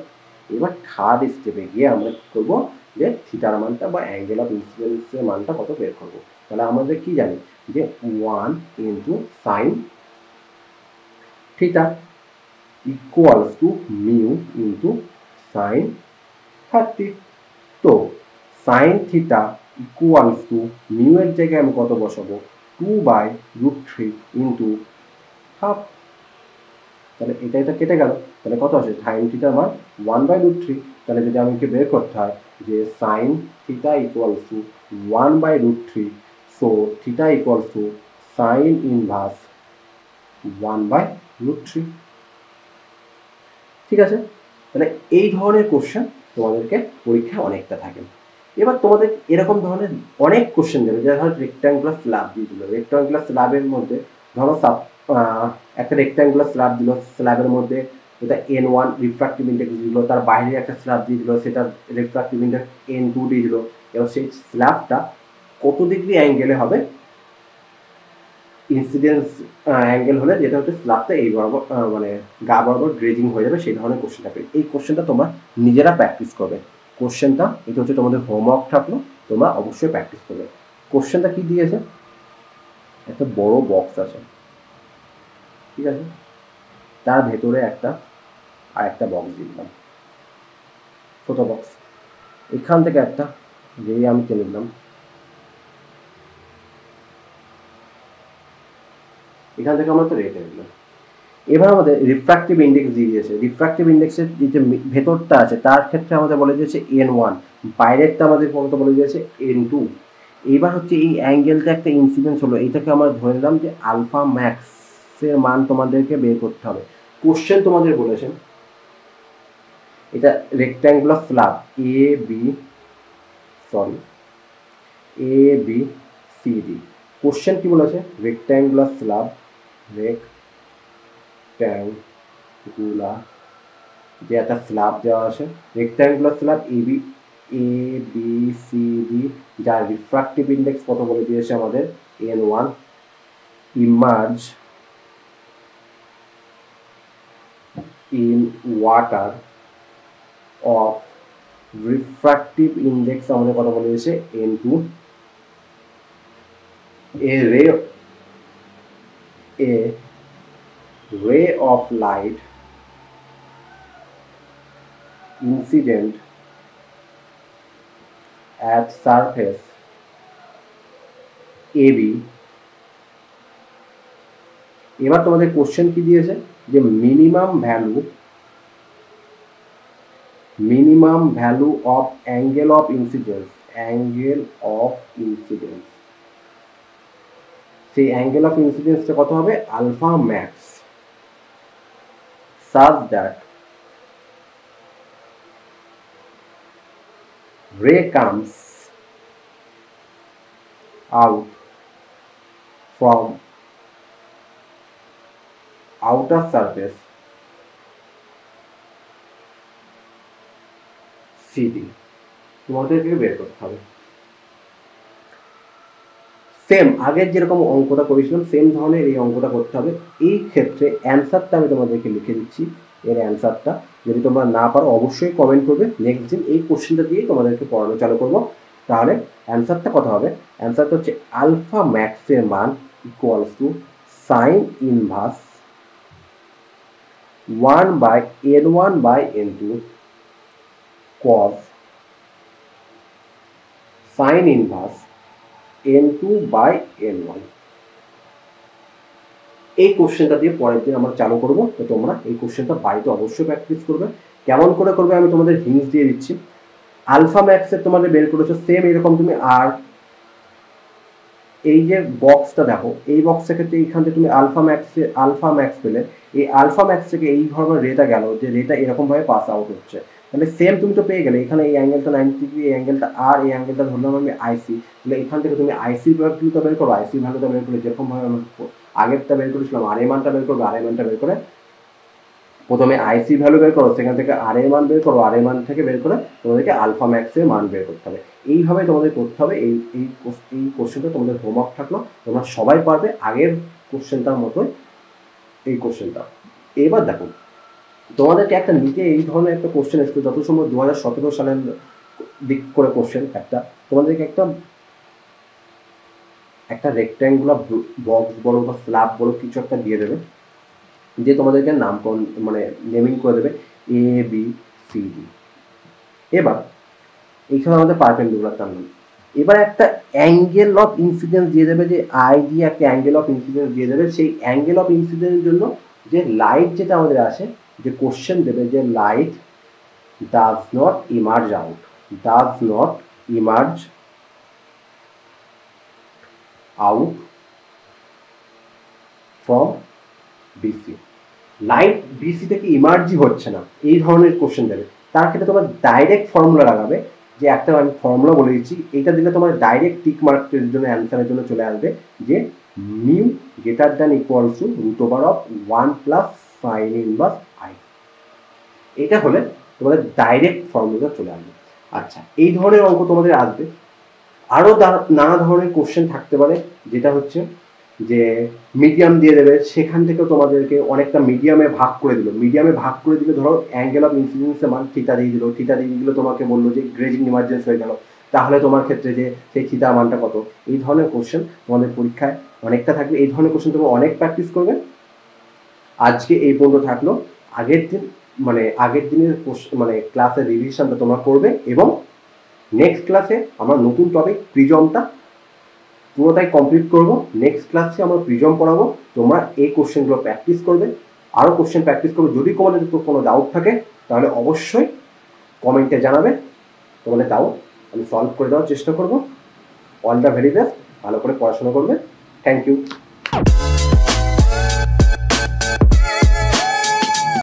এবার থার্ড স্টেপে গিয়ে আমরা কি করবো, যে থিটার মানটা বা অ্যাঙ্গেল অফ ইনসিডেন্সের মানটা কত বের করবো। তাহলে আমাদের কি জানি, যে 1 into sine theta equals to mu into sin 30। তো sin theta equals to mu এর জায়গায় আমি কত বসাবো, 2/√3 into হাফ। তাহলে এটা কেটে গেল, তাহলে কত আসে, sin theta মান 1/√3। তাহলে যদি আমাকে বের করতে হয় যে sin theta equals to 1/√3, so theta equals to sin inverse 1/√3। ঠিক আছে, তাহলে এই ধরনের কোশ্চেন তোমাদেরকে পরীক্ষায় অনেকটা থাকে। এবার তোমাদের এরকম ধরনের অনেক কোশ্চেন দেবে, যেটা ধরো রেক্ট্যাঙ্গুলার স্ল্যাব দিয়ে দিল, রেক্ট্যাঙ্গুলার স্ল্যাবের মধ্যে ধরো একটা রেক্ট্যাঙ্গুলার স্ল্যাব দিল, স্ল্যাবের মধ্যে এটা N1 রিফ্রাক্টিভ ইন্ডেক্স দিল, তার বাইরে একটা স্ল্যাব দিয়ে দিল, সেটা রিফ্রাক্টিভ ইন্ডেক্স N2 দিয়ে দিল। এবার সেই স্ল্যাবটা কত ডিগ্রি অ্যাঙ্গেলে হবে, ইনসিডেন্স অ্যাঙ্গেল হলে, যেটা হচ্ছে স্ল্যাবটা এই বরাবর মানে গা বরাবর গ্রেজিং হয়ে যাবে, সেই ধরনের কোশ্চেন থাকবে। এই কোশ্চেনটা তোমরা নিজেরা প্র্যাকটিস করবে। কোশ্চেনটা এটা হচ্ছে তোমাদের হোমওয়ার্ক থাকলো, তোমরা অবশ্যই প্র্যাকটিস করবে। কোশ্চেনটা কি দিয়েছে, একটা বড় বক্স আছে, ঠিক আছে, তার ভেতরে আর একটা বক্স দিয়ে দিলাম, ছোট বক্স, এখান থেকে একটা যেই আমি টেনে দিলাম, এখান থেকে আমরা তো রেটে দিলাম। এবার আমাদের রিফ্রাক্টিভ ইন্ডেক্স দিয়ে দিয়েছে, রিফ্রাক্টিভ ইন্ডেক্সের যে ভেতরটা আছে তার ক্ষেত্রে আমাদের বলে দিয়েছে N1, বাইরেরটা আমাদের কত বলে দিয়েছে N2। এইবার হচ্ছে এই অ্যাঙ্গেলটা একটা ইনসিডেন্স হলো, এটাকে আমরা ধরে নিলাম যে আলফা ম্যাক্সের মান তোমাদেরকে বের করতে হবে। কোশ্চেন তোমাদের বলেছেন এটা rectangular slab A B C D. Question কি বলেছে, রেক্ট্যাঙ্গুলার স্ল্যাব, রেক্ট্যাঙ্গুলার যে একটা স্ল্যাব দেওয়া আছে, rectangular slab A B C D, যার রিফ্রাক্টিভ ইন্ডেক্স কত বলে দিয়েছে আমাদের n1, emerge in water of refractive index আমাদের কত বলে দিয়েছে n2, a ray of light incident at surface AB। এবার তোমাদের কোশ্চেন কি দিয়েছে যে minimum value of angle of incidence, সেই অ্যাঙ্গেল অফ ইনসিডেন্সটা কত হবে alpha max, such that ray comes out from outer surface CD। তোমাদেরকে বের করতে হবে। সেম আগের যেরকম অঙ্কটা করেছিলাম সেম ধরনের এই অঙ্কটা করতে হবে। এই ক্ষেত্রে অ্যান্সারটা আমি তোমাদেরকে লিখে দিচ্ছি, এর অ্যান্সারটা যদি তোমরা না পারো অবশ্যই কমেন্ট করবে, নেক্সট দিন এই কোশ্চেনটা দিয়েই তোমাদেরকে পড়ানো চালু করবো। তাহলে অ্যান্সারটা কত হবে, অ্যান্সারটা হচ্ছে আলফা ম্যাক্সের মান equals to sign inverse 1/n1/n2 cos sign inverse n2/n1। এই কোশ্চেনটা দিয়ে পরের দিন আমরা চালু করবো। তো তোমরা এই কোশ্চেনটা বাড়িতে অবশ্যই প্র্যাকটিস করবে। কেমন করে করবে আমি তোমাদের হিন্টস দিয়ে দিচ্ছি। আলফা ম্যাক্সের তোমাদের বের করেছো সেম এরকম তুমি, আর এই যে বক্সটা দেখো এই বক্সের ক্ষেত্রে এইখান থেকে তুমি আলফা ম্যাক্স পেলে, এই আলফা ম্যাক্স থেকে এই ধরনের রেটা গেল যে রেটা এরকম ভাবে পাস আউট হচ্ছে, তাহলে সেম তুমি তো পেয়ে গেলে। এখানে এই অ্যাঙ্গেলটা 90 ডিগ্রি, এই অ্যাঙ্গেলটা আর এই অ্যাঙ্গেলটা ধরলাম আমি আইসি, তাহলে এখান থেকে তুমি আইসির ভ্যালুটা বের করো, আইসির ভ্যালুটা বের করে যেরকম ভাবে আমরা আগেরটা বের করেছিলাম আর এ মানটা বের করবে, আর এ মানটা বের করে প্রথমে আইসি ভ্যালু বের করো, সেখান থেকে আর এর মান বের করো, আর এর মান থেকে বের করে তোমাদেরকে আলফা ম্যাক্সের মান বের করতে হবে। এইভাবে তোমাদের করতে হবে। এই কোশ্চেনটা তোমাদের হোমওয়ার্ক থাকলো, তোমরা সবাই পারবে আগের কোশ্চেনটার মতোই এই কোশ্চেনটা। এবার দেখো তোমাদেরকে একটা নিচে এই ধরনের একটা কোশ্চেন এসেছিল যত সম্ভব 2017 সালের দিক করে কোশ্চেন, তোমাদেরকে একটা রেক্ট্যাঙ্গুলার বক্স বলো বা স্ল্যাব বলো কিছু একটা দিয়ে দেবে, যে তোমাদেরকে নামকরণ মানে নেমিং করে দেবে এ বি সি ডি। এবার এইখানে আমাদের পারপেন্ডিকুলার টানলাম। এবার একটা অ্যাঙ্গেল অফ ইনসিডেন্স দিয়ে দেবে, যে আই দিয়ে একটা অ্যাঙ্গেল অফ ইনসিডেন্স দিয়ে দেবে। সেই অ্যাঙ্গেল অফ ইনসিডেন্সের জন্য যে লাইট যেটা আমাদের আসে, যে কোশ্চেন দেবে যে light does not emerge out from BC, light BC থেকে ইমার্জই হচ্ছে না, এই ধরনের কোশ্চেন দেবে। তার ক্ষেত্রে তোমার ডাইরেক্ট ফর্মুলা লাগাবে, যে একটা আমি ফর্মুলা বলে দিচ্ছি, এইটা দিলে তোমার ডাইরেক্ট টিক মার্কের জন্য অ্যান্সারের জন্য চলে আসবে যে mu greater than equals to √1 plus sign inverse I. এটা হলে তোমাদের ডাইরেক্ট ফর্মুলা চলে আসবে। আচ্ছা, এই ধরনের অঙ্ক তোমাদের আসবে। আরও নানা ধরনের কোশ্চেন থাকতে পারে, যেটা হচ্ছে যে মিডিয়াম দিয়ে দেবে, সেখান থেকেও তোমাদেরকে অনেকটা মিডিয়ামে ভাগ করে দিলে ধরো অ্যাঙ্গেল অফ ইনসিডেন্সের মান থিটা দিয়ে দিল, তোমাকে বললো যে গ্রেজিং ইমার্জেন্স হয়ে গেল, তাহলে তোমার ক্ষেত্রে যে সেই থিটার মানটা কত। এই ধরনের কোশ্চেন তোমাদের পরীক্ষায় অনেকটা থাকবে। এই ধরনের কোশ্চেন তোমরা অনেক প্র্যাকটিস করবে। আজকে এই পর্যন্ত থাকলো। আগের দিনের ক্লাসের রিভিশনটা তোমরা করবে, এবং নেক্সট ক্লাসে আমরা নতুন টপিক প্রিজমটা পুরোটাই কমপ্লিট করব। নেক্সট ক্লাসে আমরা প্রিজম পড়াবো, তোমরা এই কোশ্চেনগুলো প্র্যাকটিস করবে, আরও কোশ্চেন প্র্যাকটিস করবে। যদি তোমাদের কোনো ডাউট থাকে তাহলে অবশ্যই কমেন্টে জানাবে, তোমাদের ডাউট আমি সলভ করে দেওয়ার চেষ্টা করব। অল দ্য ভেরি বেস্ট, ভালো করে পড়াশোনা করবে। Thank you.